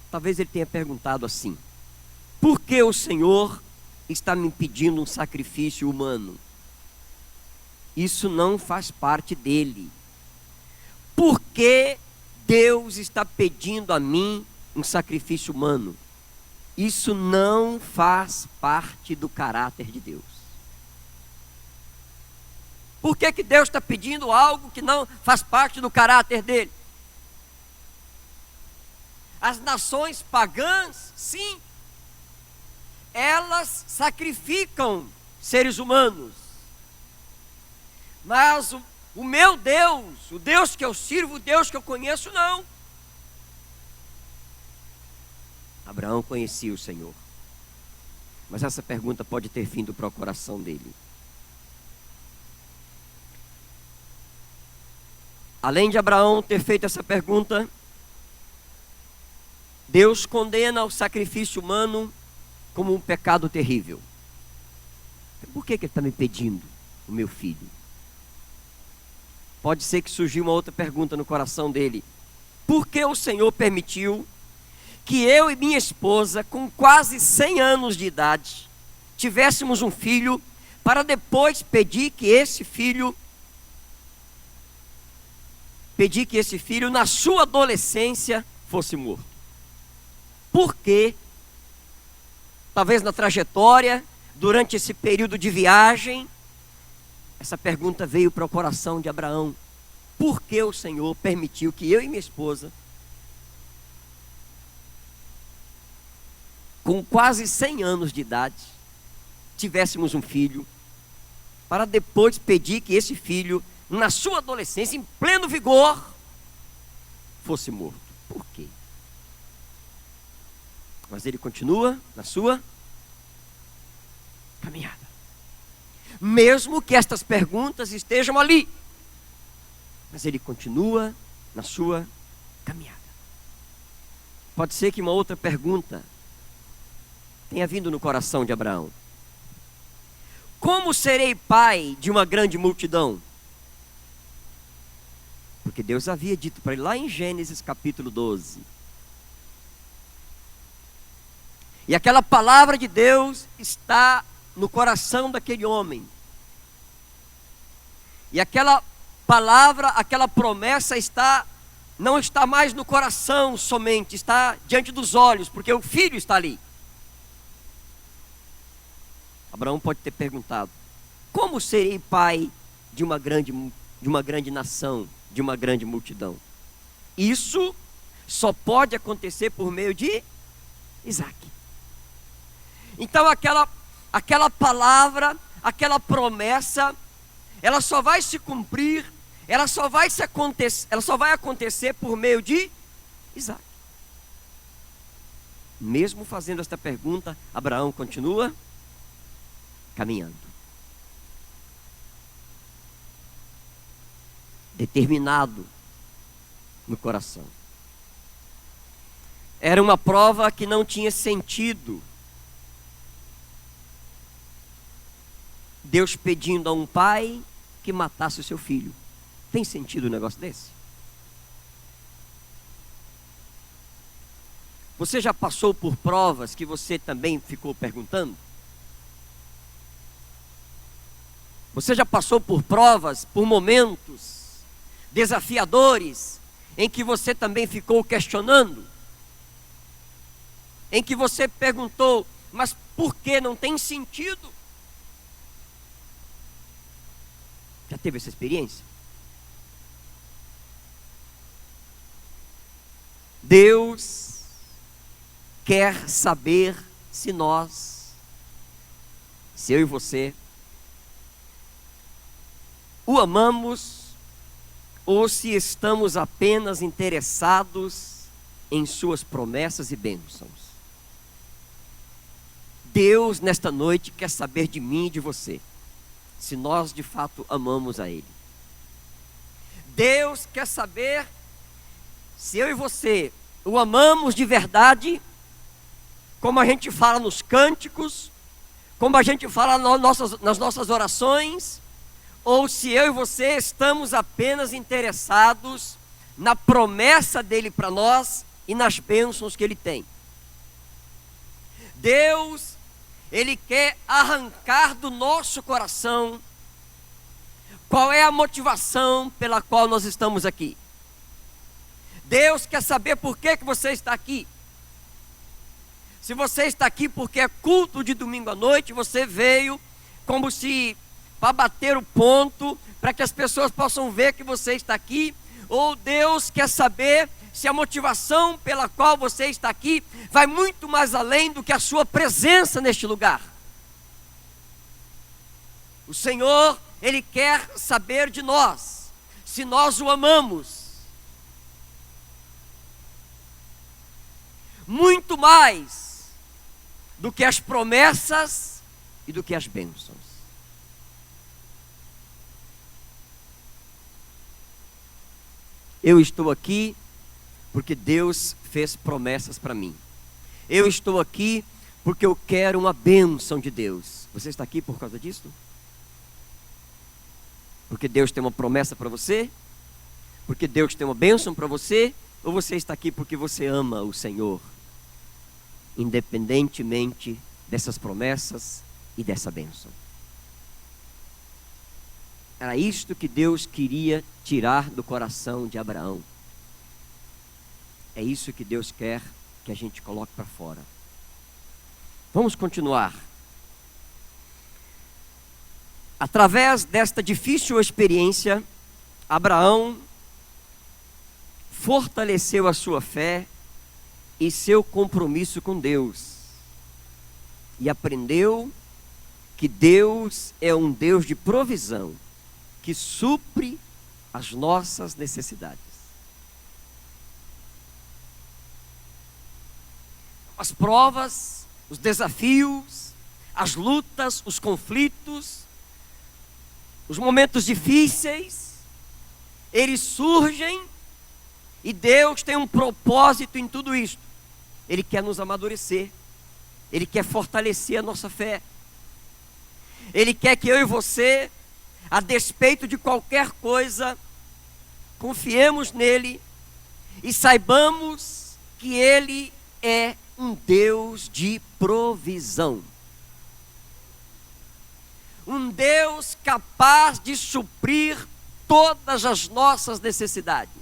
Talvez ele tenha perguntado assim: por que o Senhor está me pedindo um sacrifício humano? Isso não faz parte dele. Por que Deus está pedindo a mim um sacrifício humano? Isso não faz parte do caráter de Deus. Por que Deus está pedindo algo que não faz parte do caráter dele? As nações pagãs, sim, elas sacrificam seres humanos. Mas o meu Deus, o Deus que eu sirvo, o Deus que eu conheço, não. Abraão conhecia o Senhor. Mas essa pergunta pode ter vindo para o coração dele. Além de Abraão ter feito essa pergunta, Deus condena o sacrifício humano como um pecado terrível. Por que Ele está me pedindo o meu filho? Pode ser que surgiu uma outra pergunta no coração dele: por que o Senhor permitiu que eu e minha esposa, com quase 100 anos de idade, tivéssemos um filho, para depois pedir que esse filho, na sua adolescência, fosse morto? Por quê? Talvez na trajetória, durante esse período de viagem, essa pergunta veio para o coração de Abraão: por que o Senhor permitiu que eu e minha esposa, com quase 100 anos de idade, tivéssemos um filho, para depois pedir que esse filho, na sua adolescência, em pleno vigor, fosse morto? Por quê? Mas ele continua na sua caminhada. Mesmo que estas perguntas estejam ali, mas ele continua na sua caminhada. Pode ser que uma outra pergunta tenha vindo no coração de Abraão: como serei pai de uma grande multidão? Porque Deus havia dito para ele lá em Gênesis capítulo 12. E aquela palavra de Deus está no coração daquele homem. E aquela palavra, aquela promessa não está mais no coração somente, está diante dos olhos, porque o filho está ali. Abraão pode ter perguntado: como serei pai de uma grande nação, de uma grande multidão? Isso só pode acontecer por meio de Isaac. Então aquela palavra, aquela promessa, ela só vai se cumprir, ela só vai acontecer por meio de Isaac. Mesmo fazendo esta pergunta, Abraão continua caminhando, determinado no coração. Era uma prova que não tinha sentido. Deus pedindo a um pai que matasse o seu filho. Tem sentido um negócio desse? Você já passou por provas que você também ficou perguntando? Você já passou por provas, por momentos desafiadores, em que você também ficou questionando? Em que você perguntou: Mas por que? Não tem sentido. Já teve essa experiência? Deus quer saber se eu e você, o amamos ou se estamos apenas interessados em suas promessas e bênçãos. Deus, nesta noite, quer saber de mim e de você, se nós de fato amamos a Ele. Deus quer saber se eu e você o amamos de verdade, como a gente fala nos cânticos, como a gente fala nas nossas orações, ou se eu e você estamos apenas interessados na promessa dele para nós e nas bênçãos que ele tem. Deus, ele quer arrancar do nosso coração qual é a motivação pela qual nós estamos aqui. Deus quer saber por que você está aqui. Se você está aqui porque é culto de domingo à noite, você veio como se para bater o ponto, para que as pessoas possam ver que você está aqui, ou Deus quer saber se a motivação pela qual você está aqui vai muito mais além do que a sua presença neste lugar. O Senhor, Ele quer saber de nós, se nós o amamos. Muito mais do que as promessas e do que as bênçãos. Eu estou aqui porque Deus fez promessas para mim. Eu estou aqui porque eu quero uma bênção de Deus. Você está aqui por causa disso? Porque Deus tem uma promessa para você? Porque Deus tem uma bênção para você? Ou você está aqui porque você ama o Senhor? Independentemente dessas promessas e dessa bênção. Era isto que Deus queria tirar do coração de Abraão. É isso que Deus quer que a gente coloque para fora. Vamos continuar. Através desta difícil experiência, Abraão fortaleceu a sua fé e seu compromisso com Deus. E aprendeu que Deus é um Deus de provisão, que supre as nossas necessidades. As provas, os desafios, as lutas, os conflitos, os momentos difíceis, eles surgem e Deus tem um propósito em tudo isto. Ele quer nos amadurecer, Ele quer fortalecer a nossa fé, Ele quer que eu e você, a despeito de qualquer coisa, confiemos nele e saibamos que Ele é um Deus de provisão. Um Deus capaz de suprir todas as nossas necessidades.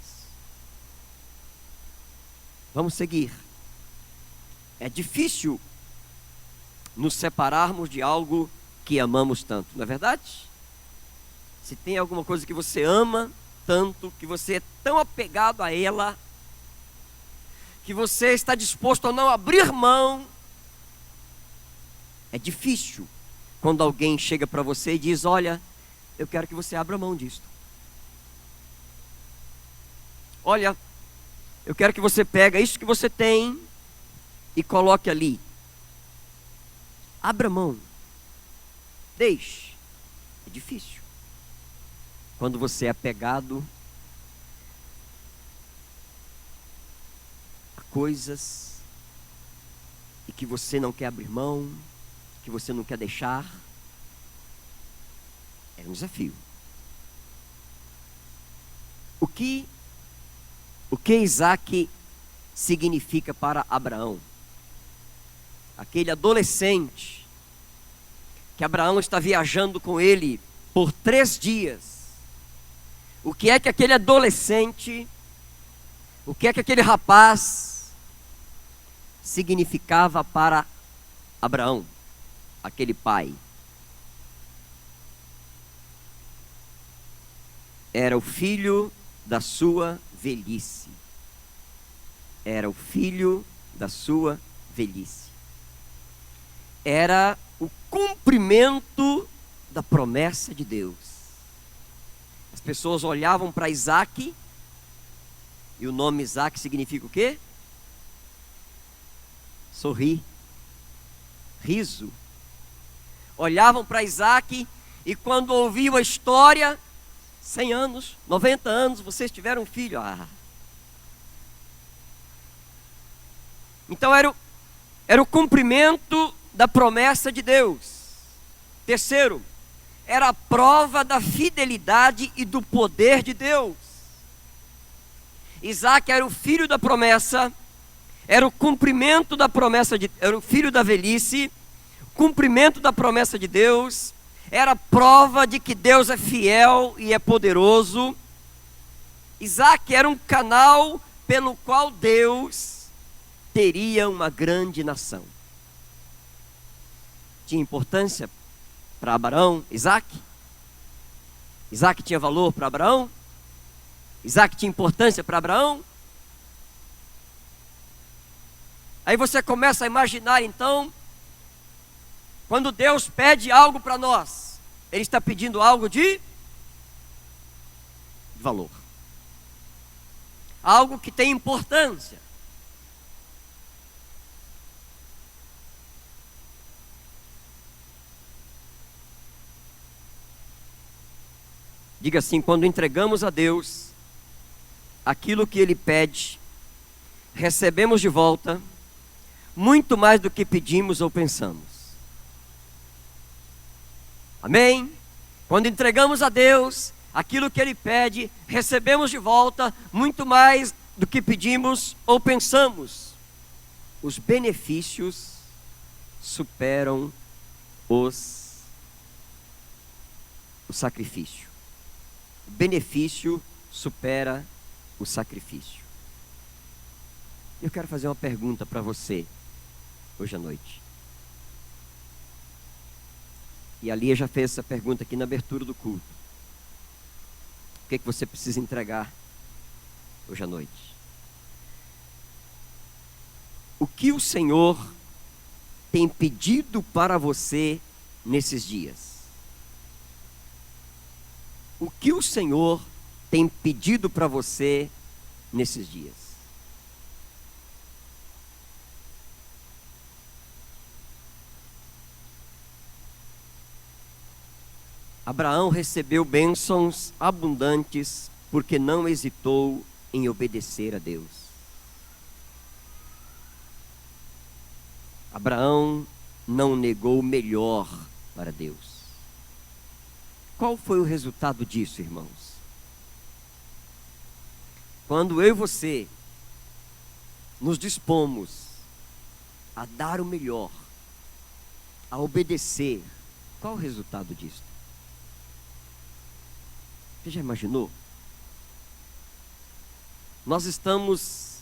Vamos seguir. É difícil nos separarmos de algo que amamos tanto, não é verdade? Se tem alguma coisa que você ama tanto, que você é tão apegado a ela, que você está disposto a não abrir mão, é difícil quando alguém chega para você e diz: olha, eu quero que você abra mão disso. Olha, eu quero que você pegue isso que você tem e coloque ali. Abra mão. Deixe. É difícil quando você é apegado a coisas e que você não quer abrir mão, que você não quer deixar. É um desafio. O que Isaac significa para Abraão? Aquele adolescente que Abraão está viajando com ele por 3 dias. O que é que aquele adolescente, o que é que aquele rapaz significava para Abraão, aquele pai, era o filho da sua velhice. Era o filho da sua velhice. Era o cumprimento da promessa de Deus. As pessoas olhavam para Isaque, e o nome Isaque significa o quê? Sorrir, riso. Olhavam para Isaque, e quando ouviam a história, 100 anos, 90 anos, vocês tiveram um filho. Então era o cumprimento da promessa de Deus. Terceiro, era a prova da fidelidade e do poder de Deus. Isaque era o filho da promessa, era o cumprimento da promessa era o filho da velhice, cumprimento da promessa de Deus, era prova de que Deus é fiel e é poderoso. Isaque era um canal pelo qual Deus teria uma grande nação. Tinha importância para Abraão, Isaque? Isaque tinha valor para Abraão? Isaque tinha importância para Abraão? Aí você começa a imaginar então, quando Deus pede algo para nós, Ele está pedindo algo de valor. Algo que tem importância. Diga assim: quando entregamos a Deus aquilo que Ele pede, recebemos de volta muito mais do que pedimos ou pensamos. Amém? Quando entregamos a Deus aquilo que Ele pede, recebemos de volta muito mais do que pedimos ou pensamos. Os benefícios superam o sacrifício. O benefício supera o sacrifício. Eu quero fazer uma pergunta para você hoje à noite. E a Lia já fez essa pergunta aqui na abertura do culto. O que você precisa entregar hoje à noite? O que o Senhor tem pedido para você nesses dias? O que o Senhor tem pedido para você nesses dias? Abraão recebeu bênçãos abundantes porque não hesitou em obedecer a Deus. Abraão não negou o melhor para Deus. Qual foi o resultado disso, irmãos? Quando eu e você nos dispomos a dar o melhor, a obedecer, qual o resultado disso? Você já imaginou? Nós estamos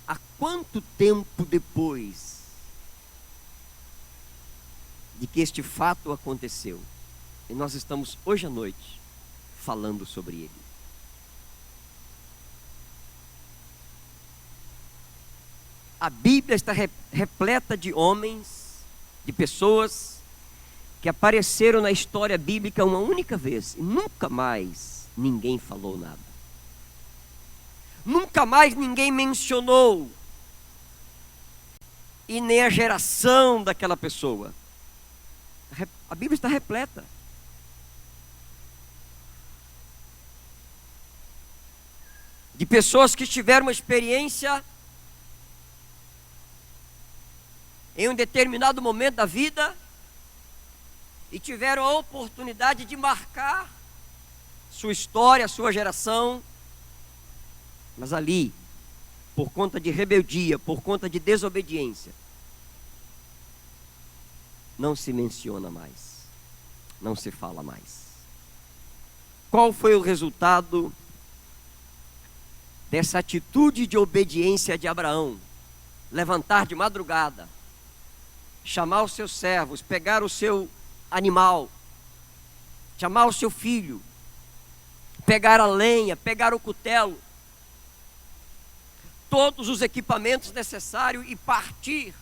há quanto tempo depois de que este fato aconteceu? E nós estamos hoje à noite falando sobre ele. A Bíblia está repleta de homens, de pessoas que apareceram na história bíblica uma única vez e nunca mais ninguém falou nada. Nunca mais ninguém mencionou, e nem a geração daquela pessoa. A Bíblia está repleta. De pessoas que tiveram uma experiência em um determinado momento da vida e tiveram a oportunidade de marcar sua história, sua geração, mas ali, por conta de rebeldia, por conta de desobediência, não se menciona mais, não se fala mais. Qual foi o resultado dessa atitude de obediência de Abraão? Levantar de madrugada, chamar os seus servos, pegar o seu animal, chamar o seu filho, pegar a lenha, pegar o cutelo, todos os equipamentos necessários e partir.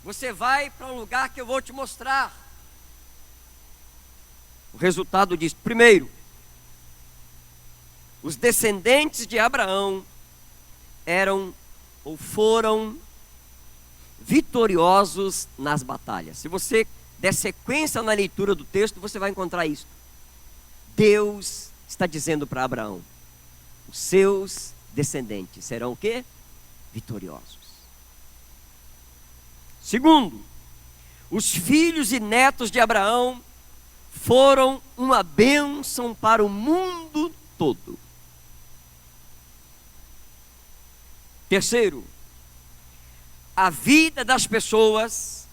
Você vai para um lugar que eu vou te mostrar. O resultado disso: primeiro, os descendentes de Abraão eram ou foram vitoriosos nas batalhas. Se você der sequência na leitura do texto, você vai encontrar isso. Deus está dizendo para Abraão: os seus descendentes serão o quê? Vitoriosos. Segundo, os filhos e netos de Abraão foram uma bênção para o mundo todo. Terceiro, a vida das pessoas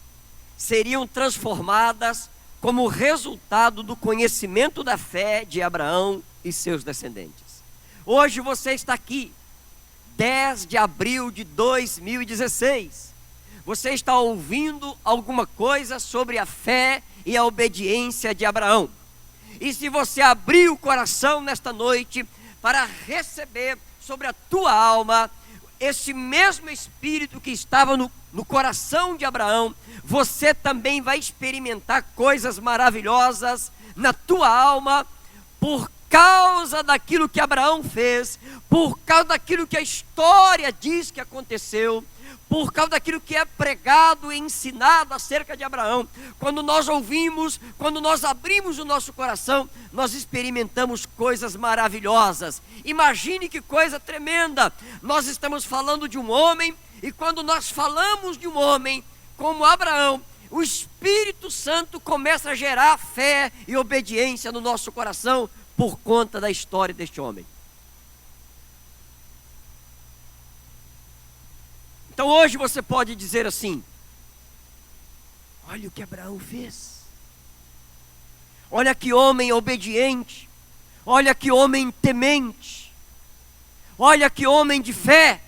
seriam transformadas como resultado do conhecimento da fé de Abraão e seus descendentes. Hoje você está aqui, 10 de abril de 2016. Você está ouvindo alguma coisa sobre a fé e a obediência de Abraão. E se você abrir o coração nesta noite para receber sobre a tua alma esse mesmo Espírito que estava no coração de Abraão, você também vai experimentar coisas maravilhosas na tua alma, por causa daquilo que Abraão fez, por causa daquilo que a história diz que aconteceu, por causa daquilo que é pregado e ensinado acerca de Abraão. Quando nós ouvimos, quando nós abrimos o nosso coração, nós experimentamos coisas maravilhosas. Imagine que coisa tremenda! Nós estamos falando de um homem, e quando nós falamos de um homem como Abraão, o Espírito Santo começa a gerar fé e obediência no nosso coração por conta da história deste homem. Então hoje você pode dizer assim: olha o que Abraão fez, olha que homem obediente, olha que homem temente, olha que homem de fé.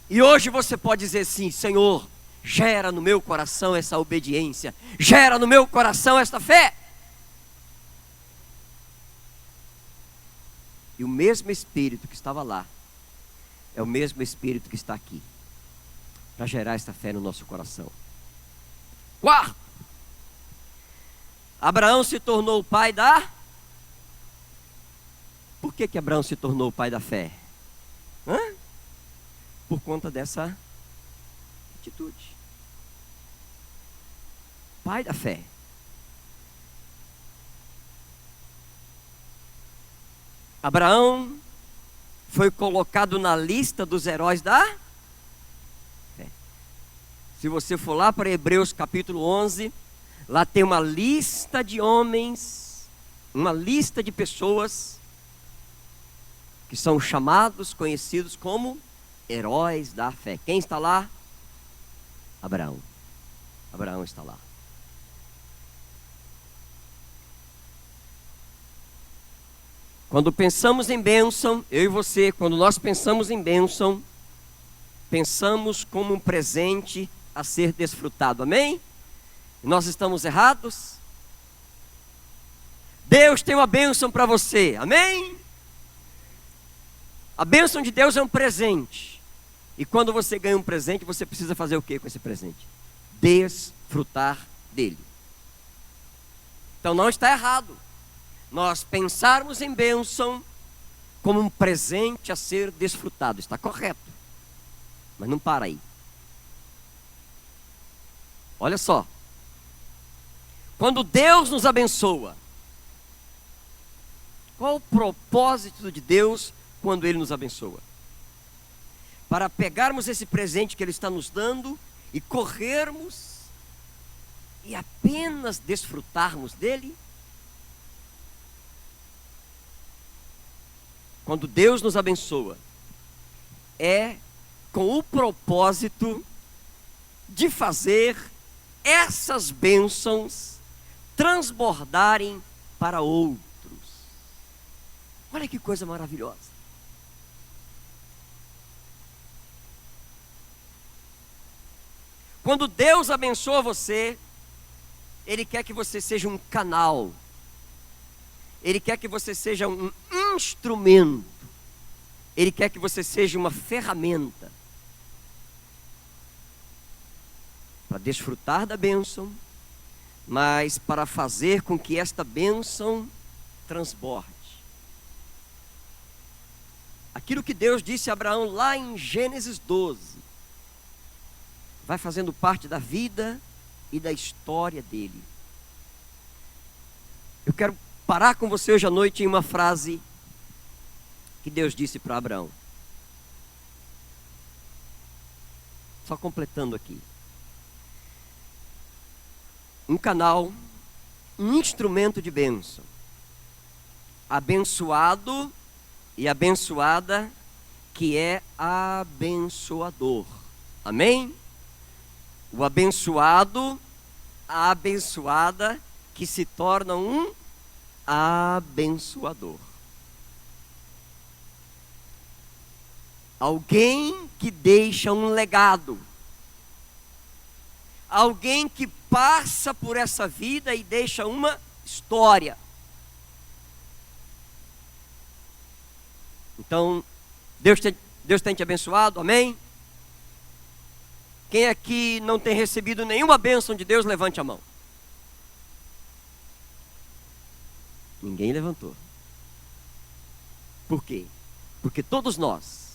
E hoje você pode dizer assim: Senhor, gera no meu coração essa obediência, gera no meu coração esta fé. E o mesmo Espírito que estava lá é o mesmo Espírito que está aqui, para gerar esta fé no nosso coração. Quarto, Abraão se tornou o pai da... Por que Abraão se tornou o pai da fé? Por conta dessa atitude. Pai da fé. Abraão foi colocado na lista dos heróis da fé. Se você for lá para Hebreus capítulo 11, lá tem uma lista de homens, uma lista de pessoas que são chamados, conhecidos como heróis da fé. Quem está lá? Abraão. Abraão está lá. Quando pensamos em bênção, eu e você, quando nós pensamos em bênção, pensamos como um presente a ser desfrutado, amém? E nós estamos errados? Deus tem uma bênção para você, amém? A bênção de Deus é um presente. E quando você ganha um presente, você precisa fazer o que com esse presente? Desfrutar dele. Então não está errado nós pensarmos em bênção como um presente a ser desfrutado. Está correto. Mas não para aí. Olha só. Quando Deus nos abençoa, qual o propósito de Deus quando Ele nos abençoa? Para pegarmos esse presente que Ele está nos dando e corrermos e apenas desfrutarmos dele? Quando Deus nos abençoa, é com o propósito de fazer essas bênçãos transbordarem para outros. Olha que coisa maravilhosa. Quando Deus abençoa você, Ele quer que você seja um canal. Ele quer que você seja um instrumento. Ele quer que você seja uma ferramenta para desfrutar da bênção, mas para fazer com que esta bênção transborde. Aquilo que Deus disse a Abraão lá em Gênesis 12, vai fazendo parte da vida e da história dele. Eu quero parar com você hoje à noite em uma frase que Deus disse para Abraão. Só completando aqui. Um canal, um instrumento de bênção. Abençoado e abençoada que é abençoador. Amém? O abençoado, a abençoada que se torna um abençoador. Alguém que deixa um legado. Alguém que passa por essa vida e deixa uma história. Então, Deus tem te abençoado, amém? Quem aqui não tem recebido nenhuma bênção de Deus, levante a mão. Ninguém levantou. Por quê? Porque todos nós,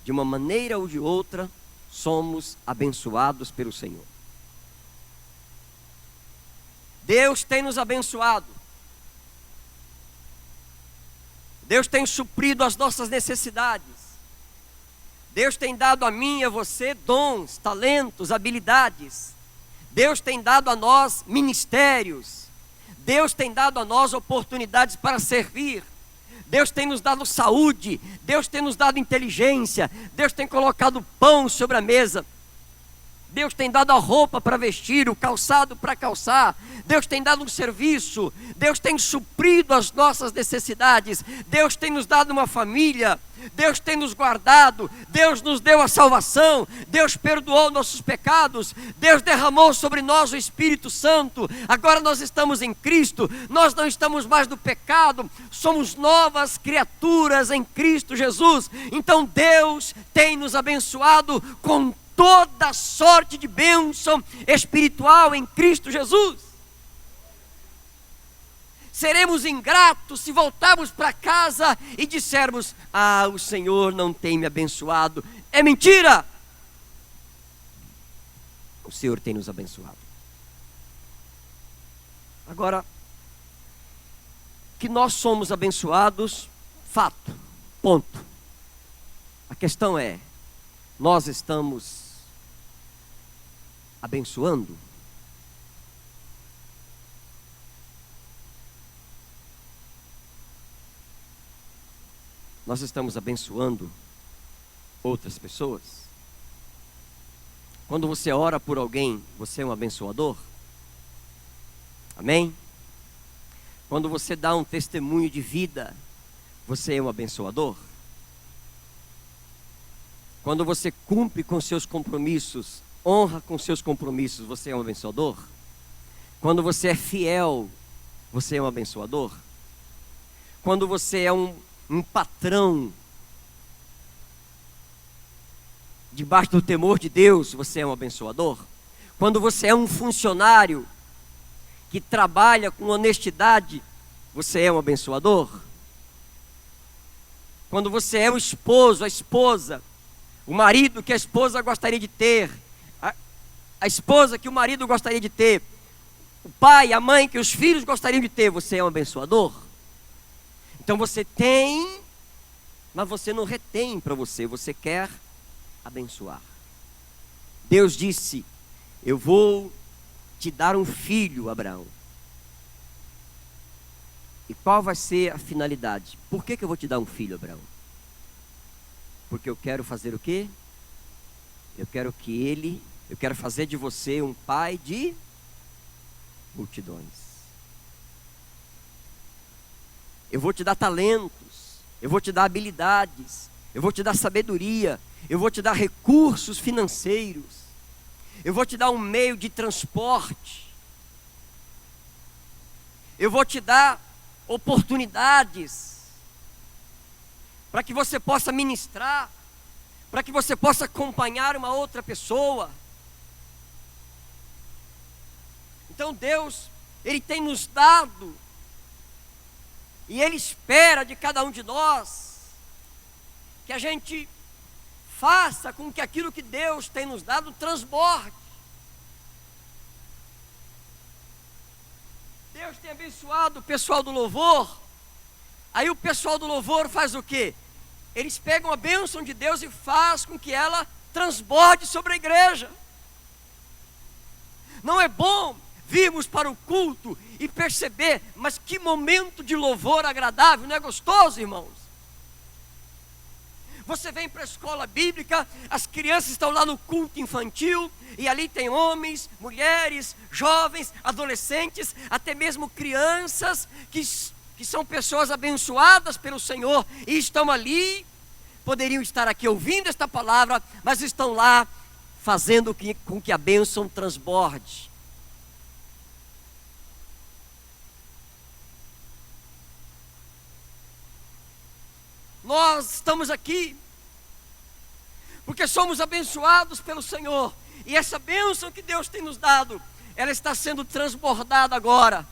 de uma maneira ou de outra, somos abençoados pelo Senhor. Deus tem nos abençoado. Deus tem suprido as nossas necessidades. Deus tem dado a mim e a você dons, talentos, habilidades. Deus tem dado a nós ministérios. Deus tem dado a nós oportunidades para servir. Deus tem nos dado saúde. Deus tem nos dado inteligência. Deus tem colocado pão sobre a mesa. Deus tem dado a roupa para vestir, o calçado para calçar. Deus tem dado um serviço. Deus tem suprido as nossas necessidades. Deus tem nos dado uma família. Deus tem nos guardado. Deus nos deu a salvação. Deus perdoou nossos pecados. Deus derramou sobre nós o Espírito Santo. Agora nós estamos em Cristo. Nós não estamos mais no pecado. Somos novas criaturas em Cristo Jesus. Então Deus tem nos abençoado com toda sorte de bênção espiritual em Cristo Jesus. Seremos ingratos se voltarmos para casa e dissermos: ah, o Senhor não tem me abençoado. É mentira! O Senhor tem nos abençoado. Agora, que nós somos abençoados, fato, ponto. A questão é, nós estamos abençoando? Nós estamos abençoando outras pessoas? Quando você ora por alguém, você é um abençoador? Amém? Quando você dá um testemunho de vida, você é um abençoador? Quando você cumpre com seus compromissos, honra com seus compromissos, você é um abençoador? Quando você é fiel, você é um abençoador? Quando você é um patrão, debaixo do temor de Deus, você é um abençoador? Quando você é um funcionário que trabalha com honestidade, você é um abençoador? Quando você é o esposo, a esposa, o marido que a esposa gostaria de ter, a esposa que o marido gostaria de ter, o pai, a mãe que os filhos gostariam de ter, você é um abençoador? Então você tem, mas você não retém para você, você quer abençoar. Deus disse: eu vou te dar um filho, Abraão. E qual vai ser a finalidade? Por que eu vou te dar um filho, Abraão? Porque eu quero fazer o quê? Eu quero fazer de você um pai de multidões. Eu vou te dar talentos, eu vou te dar habilidades, eu vou te dar sabedoria, eu vou te dar recursos financeiros. Eu vou te dar um meio de transporte. Eu vou te dar oportunidades para que você possa ministrar, para que você possa acompanhar uma outra pessoa. Então Deus, Ele tem nos dado, e Ele espera de cada um de nós, que a gente faça com que aquilo que Deus tem nos dado transborde. Deus tem abençoado o pessoal do louvor. Aí o pessoal do louvor faz o quê? Eles pegam a bênção de Deus e faz com que ela transborde sobre a igreja. Não é bom virmos para o culto e perceber, mas que momento de louvor agradável, não é gostoso, irmãos? Você vem para a escola bíblica, as crianças estão lá no culto infantil, e ali tem homens, mulheres, jovens, adolescentes, até mesmo crianças que são pessoas abençoadas pelo Senhor, e estão ali, poderiam estar aqui ouvindo esta palavra, mas estão lá fazendo com que a bênção transborde. Nós estamos aqui porque somos abençoados pelo Senhor, e essa bênção que Deus tem nos dado, ela está sendo transbordada agora.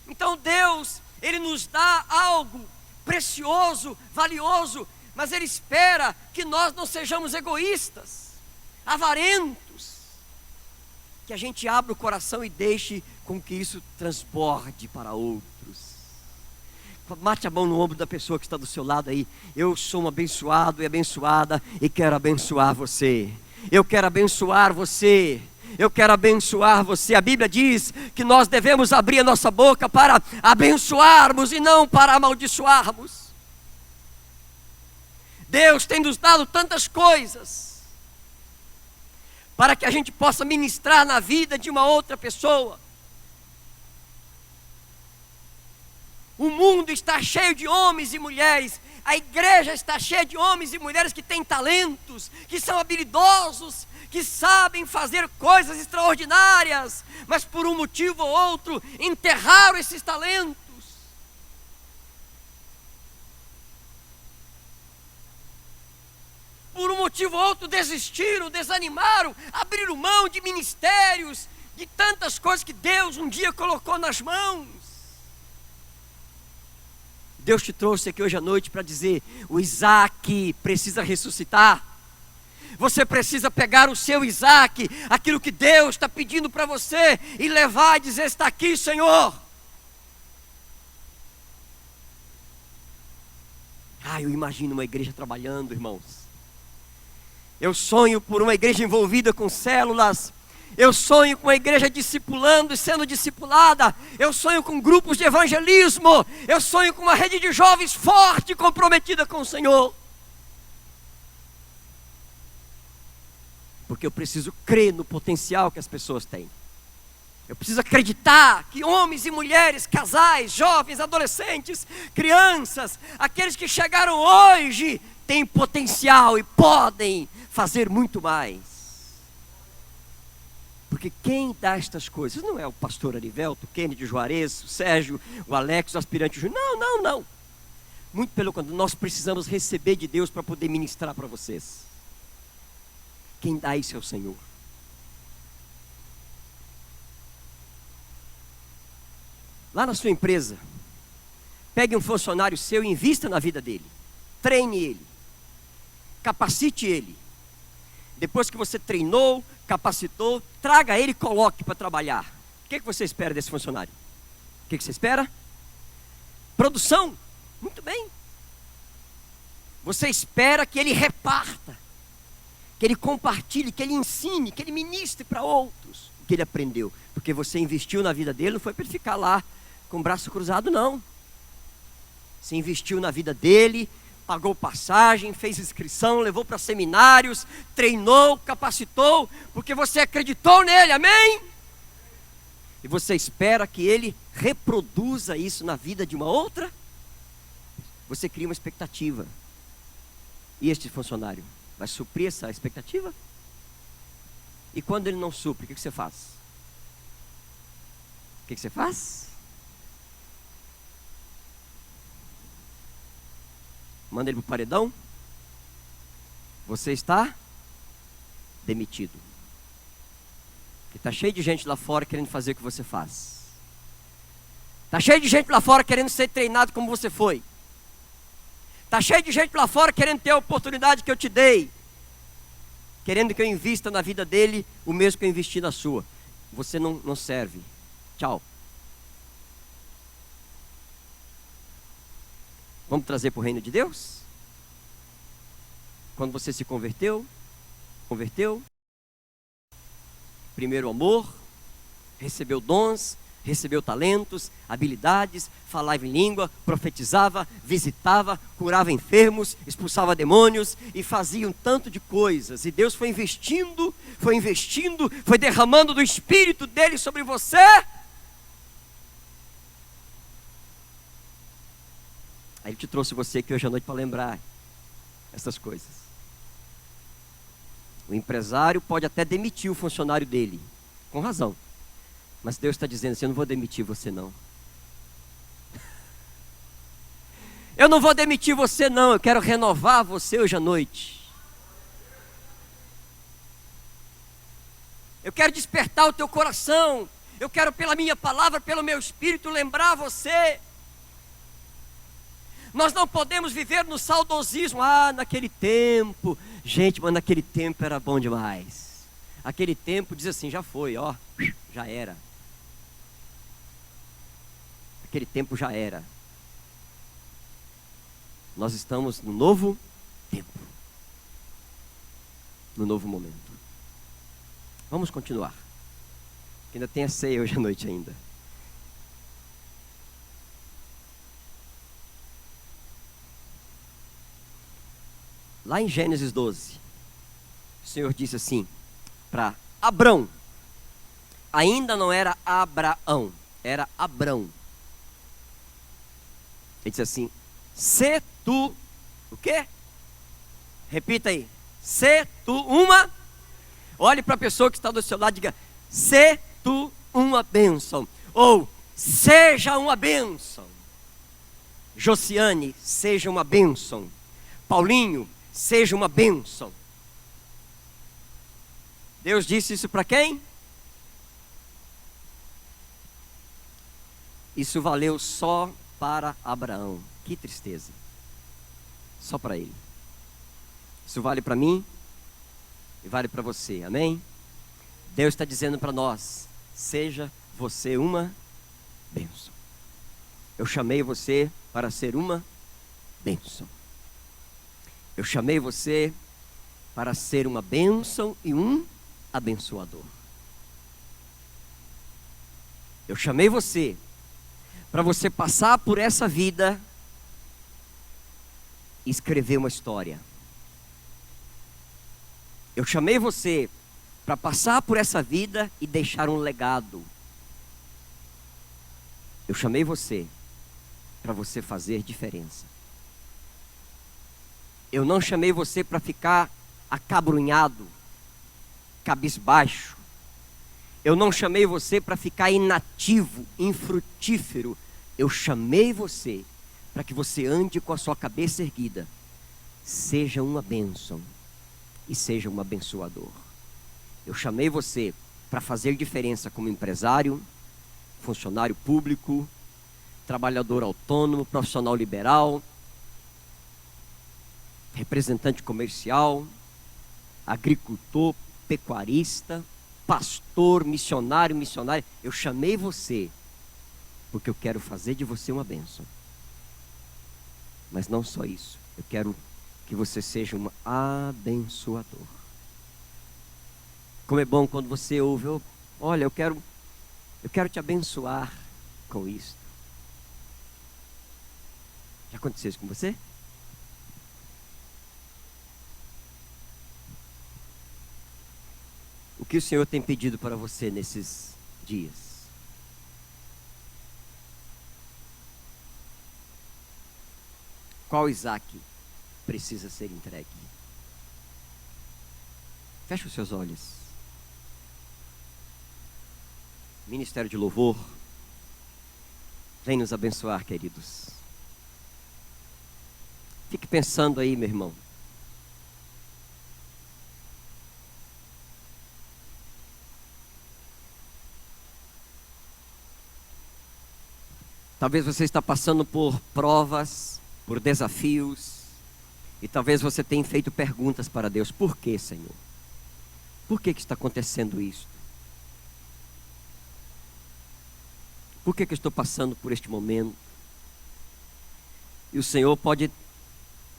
Então Deus, Ele nos dá algo precioso, valioso, mas Ele espera que nós não sejamos egoístas, avarentos, que a gente abra o coração e deixe com que isso transborde para outros. Mate a mão no ombro da pessoa que está do seu lado aí. Eu sou um abençoado e abençoada, e quero abençoar você. Eu quero abençoar você. Eu quero abençoar você. A Bíblia diz que nós devemos abrir a nossa boca para abençoarmos e não para amaldiçoarmos. Deus tem nos dado tantas coisas para que a gente possa ministrar na vida de uma outra pessoa. O mundo está cheio de homens e mulheres, a igreja está cheia de homens e mulheres que têm talentos, que são habilidosos, que sabem fazer coisas extraordinárias, mas por um motivo ou outro enterraram esses talentos. Por um motivo ou outro desistiram, desanimaram, abriram mão de ministérios, de tantas coisas que Deus um dia colocou nas mãos. Deus te trouxe aqui hoje à noite para dizer: o Isaac precisa ressuscitar. Você precisa pegar o seu Isaac, aquilo que Deus está pedindo para você, e levar e dizer: está aqui, Senhor. Eu imagino uma igreja trabalhando, irmãos. Eu sonho por uma igreja envolvida com células. Eu sonho com a igreja discipulando e sendo discipulada. Eu sonho com grupos de evangelismo. Eu sonho com uma rede de jovens forte e comprometida com o Senhor. Porque eu preciso crer no potencial que as pessoas têm. Eu preciso acreditar que homens e mulheres, casais, jovens, adolescentes, crianças, aqueles que chegaram hoje, têm potencial e podem fazer muito mais. Porque quem dá estas coisas não é o pastor Arivelto, o Kennedy Juarez, o Sérgio, o Alex, o aspirante Júnior. Não. Muito pelo contrário, nós precisamos receber de Deus para poder ministrar para vocês. Quem dá isso é o Senhor. Lá na sua empresa, pegue um funcionário seu e invista na vida dele. Treine ele. Capacite ele. Depois que você treinou, capacitou, traga ele e coloque para trabalhar. O que você espera desse funcionário? O que você espera? Produção. Muito bem. Você espera que ele reparta, que ele compartilhe, que ele ensine, que ele ministre para outros o que ele aprendeu. Porque você investiu na vida dele, não foi para ele ficar lá com o braço cruzado, não. Você investiu na vida dele, pagou passagem, fez inscrição, levou para seminários, treinou, capacitou, porque você acreditou nele, amém? E você espera que ele reproduza isso na vida de uma outra? Você cria uma expectativa. E este funcionário? Vai suprir essa expectativa? E quando ele não supre, o que você faz? O que você faz? Manda ele para o paredão? Você está demitido. E está cheio de gente lá fora querendo fazer o que você faz. Está cheio de gente lá fora querendo ser treinado como você foi. Está cheio de gente lá fora querendo ter a oportunidade que eu te dei. Querendo que eu invista na vida dele o mesmo que eu investi na sua. Você não serve. Tchau. Vamos trazer para o reino de Deus? Quando você se converteu, primeiro amor, recebeu dons, recebeu talentos, habilidades, falava em língua, profetizava, visitava, curava enfermos, expulsava demônios e fazia um tanto de coisas. E Deus foi investindo, foi derramando do Espírito dele sobre você. Aí ele te trouxe você aqui hoje à noite para lembrar essas coisas. O empresário pode até demitir o funcionário dele, com razão. Mas Deus está dizendo assim: eu não vou demitir você não. Eu não vou demitir você não, eu quero renovar você hoje à noite. Eu quero despertar o teu coração. Eu quero pela minha palavra, pelo meu Espírito lembrar você. Nós não podemos viver no saudosismo. Ah, naquele tempo. Gente, mas naquele tempo era bom demais. Aquele tempo diz assim, já foi, ó, já era. Aquele tempo já era. Nós estamos no novo tempo. No novo momento. Vamos continuar. Que ainda tem a ceia hoje à noite ainda. Lá em Gênesis 12, o Senhor disse assim para Abrão. Ainda não era Abraão, era Abrão. Ele disse assim: se tu, o quê? Repita aí. Se tu uma, olhe para a pessoa que está do seu lado e diga: se tu uma bênção. Ou, seja uma bênção. Josiane, seja uma bênção. Paulinho, seja uma bênção. Deus disse isso para quem? Isso valeu só para Abraão. Que tristeza. Só para ele. Isso vale para mim e vale para você. Amém? Deus está dizendo para nós: seja você uma bênção. Eu chamei você para ser uma bênção. Eu chamei você para ser uma bênção e um abençoador. Eu chamei você para você passar por essa vida e escrever uma história. Eu chamei você para passar por essa vida e deixar um legado. Eu chamei você para você fazer diferença. Eu não chamei você para ficar acabrunhado, cabisbaixo. Eu não chamei você para ficar inativo, infrutífero. Eu chamei você para que você ande com a sua cabeça erguida. Seja uma bênção e seja um abençoador. Eu chamei você para fazer diferença como empresário, funcionário público, trabalhador autônomo, profissional liberal, representante comercial, agricultor, pecuarista, pastor, missionário. Eu chamei você porque eu quero fazer de você uma bênção. Mas não só isso, eu quero que você seja um abençoador. Como é bom quando você ouve: olha, eu quero te abençoar com isso. Já aconteceu isso com você? O que o Senhor tem pedido para você nesses dias? Qual Isaac precisa ser entregue? Feche os seus olhos. Ministério de Louvor, vem nos abençoar, queridos. Fique pensando aí, meu irmão. Talvez você está passando por provas, por desafios, e talvez você tenha feito perguntas para Deus. Por que, Senhor? Por que está acontecendo isso? Por que eu estou passando por este momento? E o Senhor pode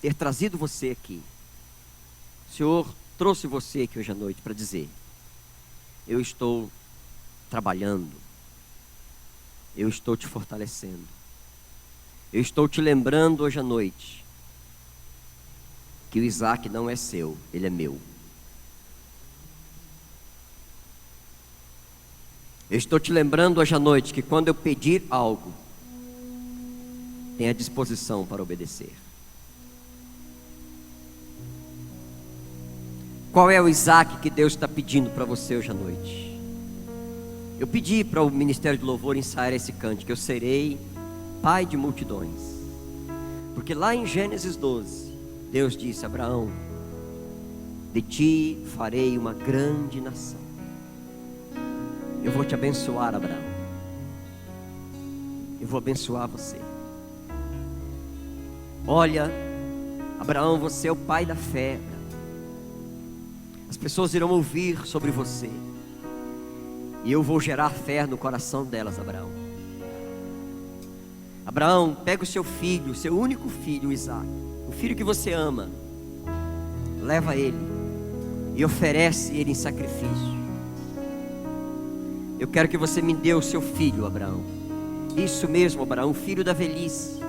ter trazido você aqui. O Senhor trouxe você aqui hoje à noite para dizer: eu estou trabalhando, eu estou te fortalecendo, eu estou te lembrando hoje à noite que o Isaac não é seu, ele é meu. Eu estou te lembrando hoje à noite que quando eu pedir algo, tenha disposição para obedecer. Qual é o Isaac que Deus está pedindo para você hoje à noite? Eu pedi para o Ministério de Louvor ensaiar esse cântico: eu serei pai de multidões. Porque lá em Gênesis 12, Deus disse a Abraão: de ti farei uma grande nação. Eu vou te abençoar, Abraão. Eu vou abençoar você. Olha, Abraão, você é o pai da fé. As pessoas irão ouvir sobre você, e eu vou gerar fé no coração delas, Abraão. Abraão, pega o seu filho, seu único filho, Isaac, o filho que você ama, leva ele e oferece ele em sacrifício. Eu quero que você me dê o seu filho, Abraão. Isso mesmo, Abraão, filho da velhice,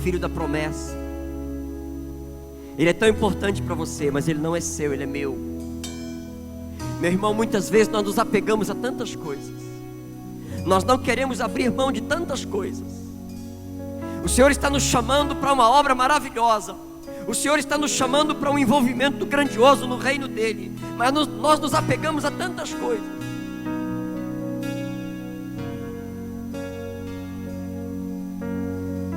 filho da promessa. Ele é tão importante para você, mas ele não é seu, ele é meu. Meu irmão, muitas vezes nós nos apegamos a tantas coisas, nós não queremos abrir mão de tantas coisas. O Senhor está nos chamando para uma obra maravilhosa, o Senhor está nos chamando para um envolvimento grandioso no reino dEle, mas nós nos apegamos a tantas coisas.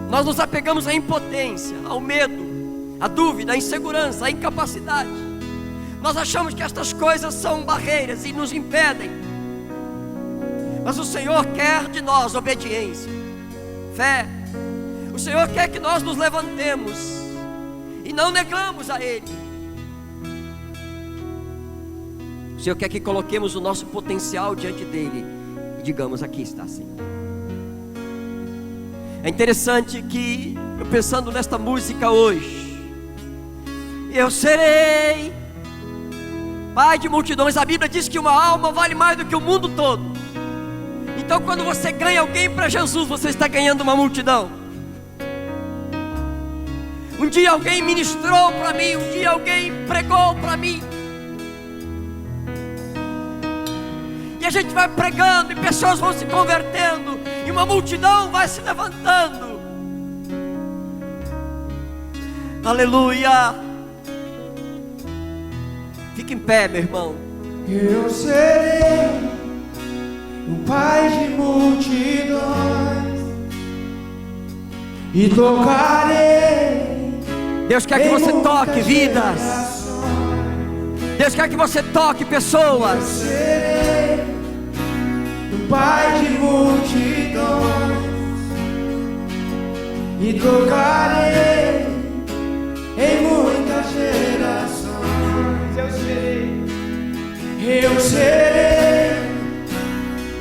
Nós nos apegamos à impotência, ao medo, à dúvida, à insegurança, à incapacidade. Nós achamos que estas coisas são barreiras e nos impedem. Mas o Senhor quer de nós obediência, fé. O Senhor quer que nós nos levantemos e não negamos a Ele. O Senhor quer que coloquemos o nosso potencial diante dEle e digamos: aqui está, Senhor. É interessante que, eu pensando nesta música hoje, eu serei pai de multidões. A Bíblia diz que uma alma vale mais do que o mundo todo. Então, quando você ganha alguém para Jesus, você está ganhando uma multidão. Um dia alguém ministrou para mim, um dia alguém pregou para mim, e a gente vai pregando e pessoas vão se convertendo, e uma multidão vai se levantando. Aleluia. Fique em pé, meu irmão. Eu serei um pai de multidões e tocarei. Deus quer que você toque vidas. Deus quer que você toque pessoas. Eu serei um pai de multidões e tocarei em muitas gerações. Eu serei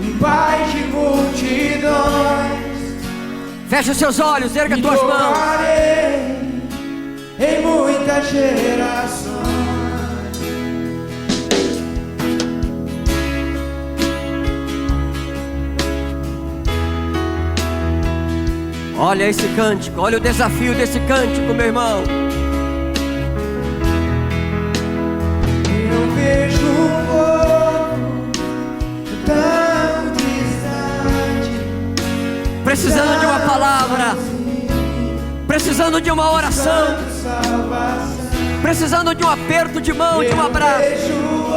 um pai de multidões. Feche os seus olhos, erga as tuas mãos. Tocarei em muitas gerações. Olha esse cântico, olha o desafio desse cântico, meu irmão. Eu vejo um povo tão distante, precisando de uma palavra, precisando de uma oração, precisando de um aperto de mão, de um abraço.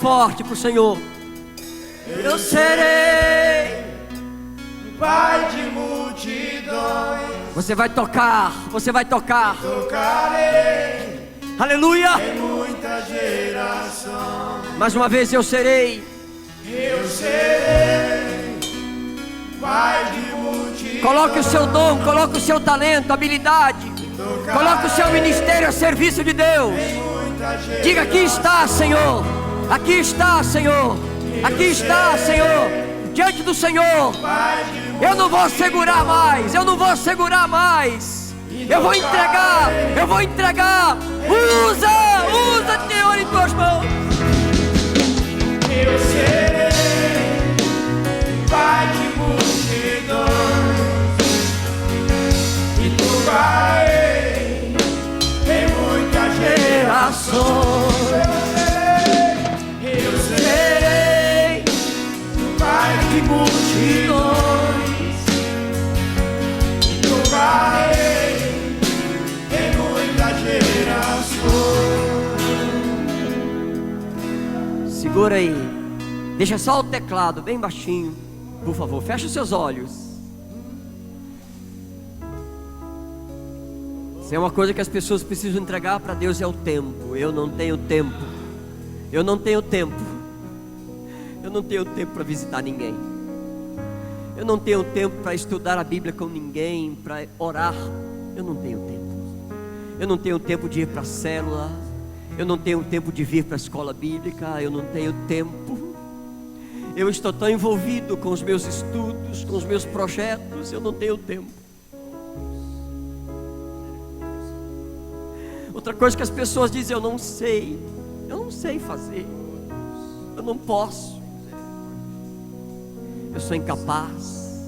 forte pro Senhor. Eu serei Pai de multidões, Você vai tocar, você vai tocar. tocarei Aleluia! em muita geração. Mais uma vez eu serei. Eu serei Pai de multidões. Coloque o seu dom, coloque o seu talento, habilidade. Coloque o seu ministério a serviço de Deus. Diga: aqui está, Senhor. Aqui está, Senhor. Aqui está, Senhor. Diante do Senhor. Eu não vou segurar mais. Eu não vou segurar mais. Eu vou entregar. Eu vou entregar. Usa, Senhor, em tuas mãos. Eu serei Pai de multidões e tocarei em muita geração. Eu serei Pai de multidões e tocarei em muita geração. Segura aí. Deixa só o teclado bem baixinho. Por favor, feche os seus olhos. Se é uma coisa que as pessoas precisam entregar para Deus, é o tempo. Eu não tenho tempo. Eu não tenho tempo. Eu não tenho tempo para visitar ninguém. Eu não tenho tempo para estudar a Bíblia com ninguém, para orar. Eu não tenho tempo. Eu não tenho tempo de ir para a célula. Eu não tenho tempo de vir para a escola bíblica. Eu não tenho tempo. Eu estou tão envolvido com os meus estudos, com os meus projetos. Eu não tenho tempo. Outra coisa que as pessoas dizem: eu não sei fazer. Eu não posso. Eu sou incapaz.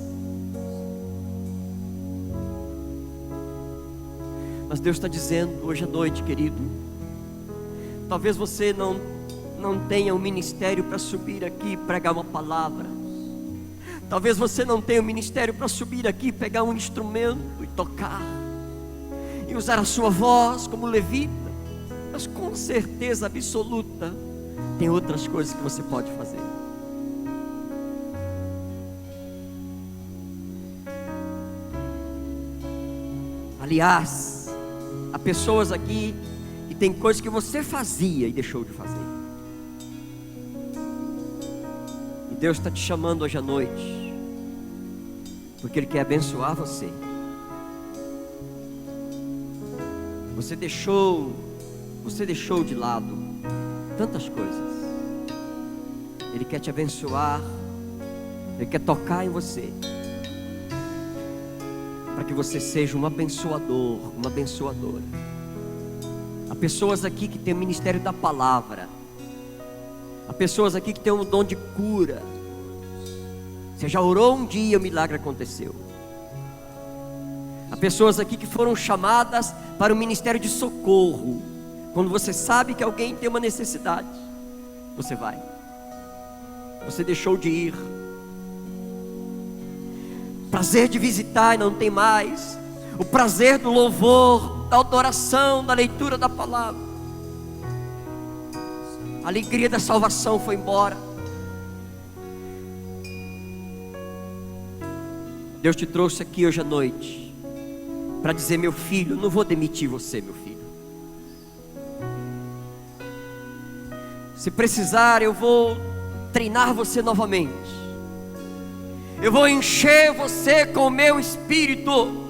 Mas Deus está dizendo hoje à noite, querido, talvez você não tenha um ministério para subir aqui e pregar uma palavra. Talvez você não tenha um ministério para subir aqui, pegar um instrumento e tocar, e usar a sua voz como levita. Mas com certeza absoluta, tem outras coisas que você pode fazer. Aliás, há pessoas aqui que tem coisas que você fazia e deixou de fazer. E Deus está te chamando hoje à noite, porque Ele quer abençoar você. Você deixou de lado tantas coisas. Ele quer te abençoar. Ele quer tocar em você, para que você seja um abençoador, uma abençoadora. Há pessoas aqui que têm o ministério da palavra. Há pessoas aqui que têm um dom de cura. Você já orou um dia e o milagre aconteceu. Há pessoas aqui que foram chamadas para o ministério de socorro. Quando você sabe que alguém tem uma necessidade, você vai. Você deixou de ir. Prazer de visitar e não tem mais. O prazer do louvor, da adoração, da leitura da palavra. A alegria da salvação foi embora. Deus te trouxe aqui hoje à noite para dizer: meu filho, eu não vou demitir você, meu filho. Se precisar, eu vou treinar você novamente. Eu vou encher você com o meu espírito.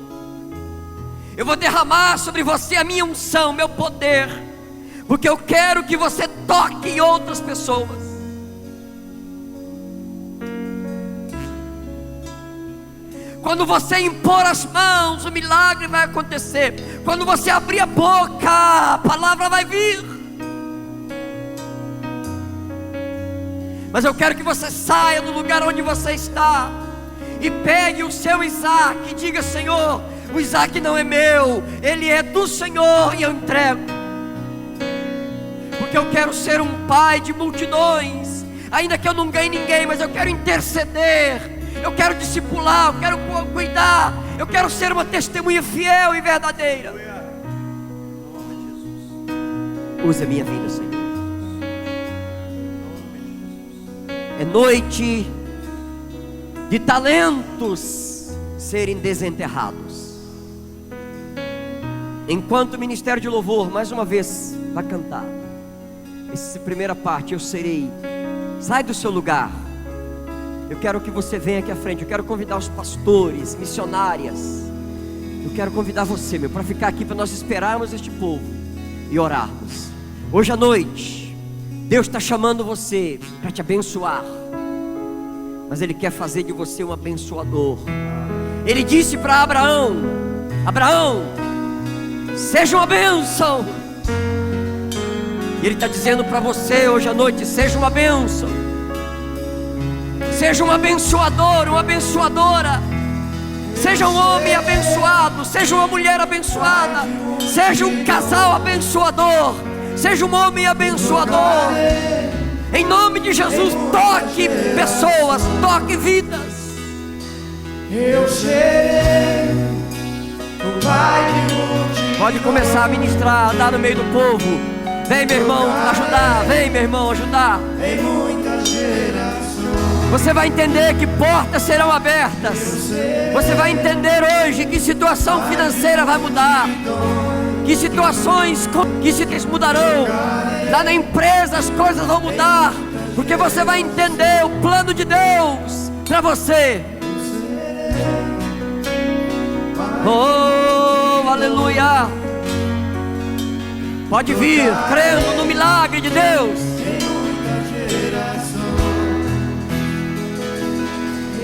Eu vou derramar sobre você a minha unção, meu poder, porque eu quero que você toque em outras pessoas. Quando você impor as mãos, o milagre vai acontecer. Quando você abrir a boca, a palavra vai vir. Mas eu quero que você saia do lugar onde você está e pegue o seu Isaac e diga: Senhor, o Isaac não é meu, ele é do Senhor, e eu entrego. Porque eu quero ser um pai de multidões, ainda que eu não ganhe ninguém, mas eu quero interceder, eu quero discipular, eu quero cuidar, eu quero ser uma testemunha fiel e verdadeira. Use a minha vida, Senhor. É noite de talentos serem desenterrados. Enquanto o Ministério de Louvor, mais uma vez, vai cantar essa primeira parte, eu serei. Sai do seu lugar. Eu quero que você venha aqui à frente. Eu quero convidar os pastores, missionárias. Eu quero convidar você, para ficar aqui, para nós esperarmos este povo e orarmos. Hoje à noite, Deus está chamando você para te abençoar, mas Ele quer fazer de você um abençoador. Ele disse para Abraão: Abraão, seja uma bênção. E Ele está dizendo para você hoje à noite: seja uma bênção. Seja um abençoador, uma abençoadora. Seja um homem abençoado, seja uma mulher abençoada, seja um casal abençoador, seja um homem abençoador. Em nome de Jesus, toque pessoas, toque vidas. Eu serei o Pai de multidões. Pode começar a ministrar, andar no meio do povo. Vem, meu irmão, ajudar. Vem, meu irmão, ajudar. Em muitas gerações. Você vai entender que portas serão abertas. Você vai entender hoje que situação financeira vai mudar, que situações mudarão. Lá na empresa as coisas vão mudar, porque você vai entender o plano de Deus para você. Oh, aleluia. Pode vir crendo no milagre de Deus.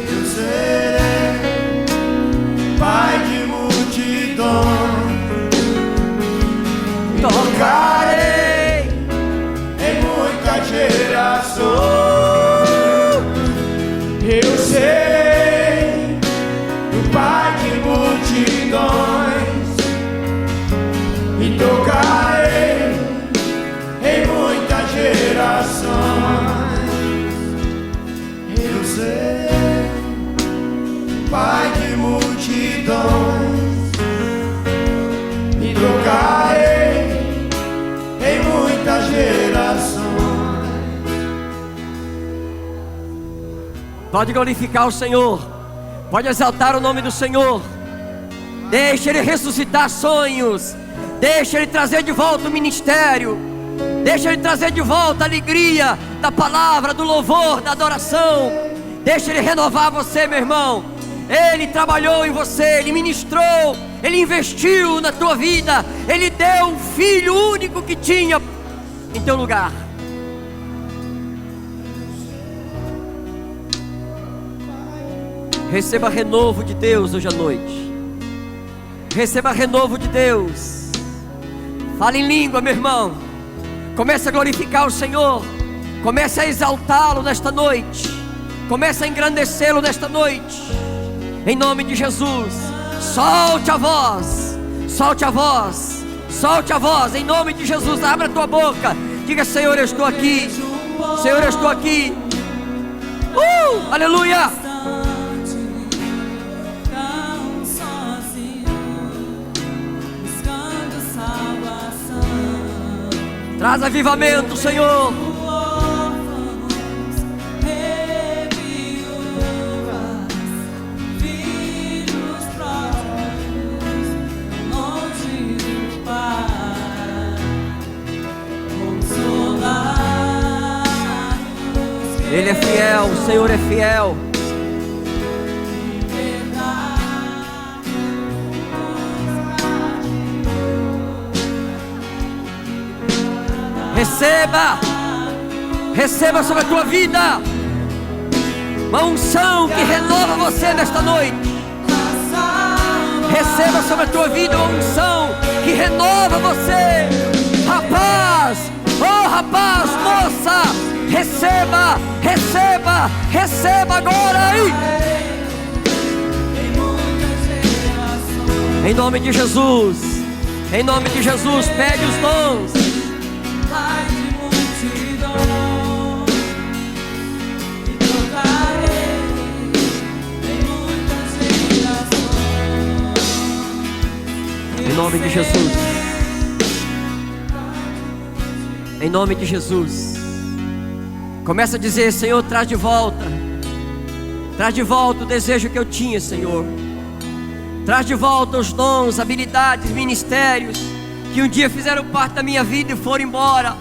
Eu serei Pai de multidões. Tocarei em muitas gerações. Eu serei o Pai de multidões e tocarei em muitas gerações. Eu serei Pai de multidões e tocarei em muitas gerações. Pode glorificar o Senhor, pode exaltar o nome do Senhor. Deixa Ele ressuscitar sonhos, deixa Ele trazer de volta o ministério, deixa Ele trazer de volta a alegria da palavra, do louvor, da adoração. Deixa Ele renovar você, meu irmão. Ele trabalhou em você, Ele ministrou, Ele investiu na tua vida, Ele deu o Filho único que tinha em teu lugar. Receba renovo de Deus hoje à noite. Receba renovo de Deus. Fale em língua, meu irmão. Comece a glorificar o Senhor. Comece a exaltá-lo nesta noite. Comece a engrandecê-lo nesta noite. Em nome de Jesus. Solte a voz. Solte a voz. Solte a voz. Em nome de Jesus. Abra a tua boca. Diga: Senhor, eu estou aqui. Senhor, eu estou aqui. Aleluia. Traz avivamento, Senhor. Ele é fiel, o Senhor é fiel. Receba, receba sobre a tua vida uma unção que renova você nesta noite. Receba sobre a tua vida uma unção que renova você. Rapaz, oh rapaz, moça, receba, receba, receba agora aí. Em nome de Jesus, em nome de Jesus, pegue os dons. Em nome de Jesus. Em nome de Jesus. Começa a dizer: Senhor, traz de volta o desejo que eu tinha, Senhor. Traz de volta os dons, habilidades, ministérios que um dia fizeram parte da minha vida e foram embora.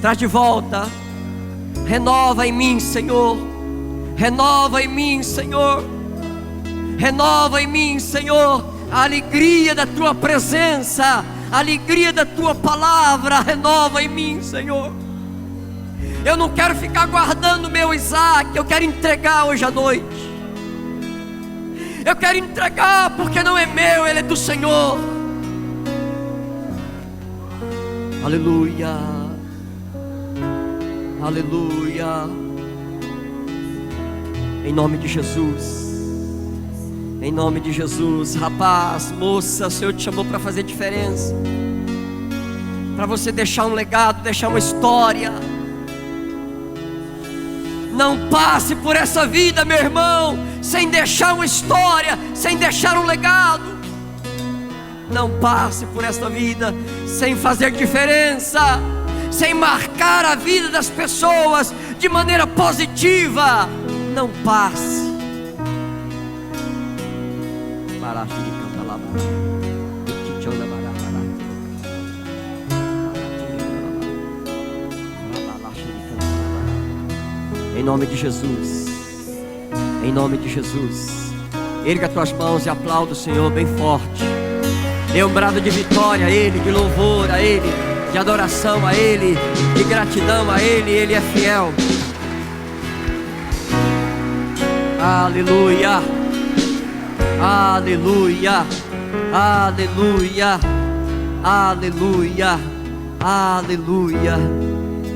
Traz de volta. Renova em mim, Senhor. Renova em mim, Senhor. Renova em mim, Senhor, a alegria da tua presença, a alegria da tua palavra. Renova em mim, Senhor. Eu não quero ficar guardando meu Isaac, eu quero entregar hoje à noite. Eu quero entregar porque não é meu, ele é do Senhor. Aleluia. Aleluia. Em nome de Jesus. Em nome de Jesus. Rapaz, moça, o Senhor te chamou para fazer diferença, para você deixar um legado, deixar uma história. Não passe por essa vida, meu irmão, sem deixar uma história, sem deixar um legado. Não passe por essa vida sem fazer diferença, sem marcar a vida das pessoas de maneira positiva. Não passe. Em nome de Jesus. Em nome de Jesus. Erga tuas mãos e aplauda o Senhor bem forte. Dê um brado de vitória a Ele, de louvor a Ele, de adoração a Ele, de gratidão a Ele. Ele é fiel. Aleluia. Aleluia. Aleluia. Aleluia. Aleluia.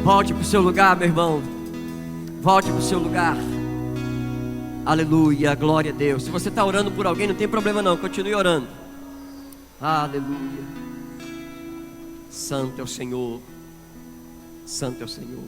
Volte para o seu lugar, meu irmão. Volte para o seu lugar. Aleluia, glória a Deus. Se você está orando por alguém, não tem problema não, continue orando. Aleluia. Santo é o Senhor. Santo é o Senhor.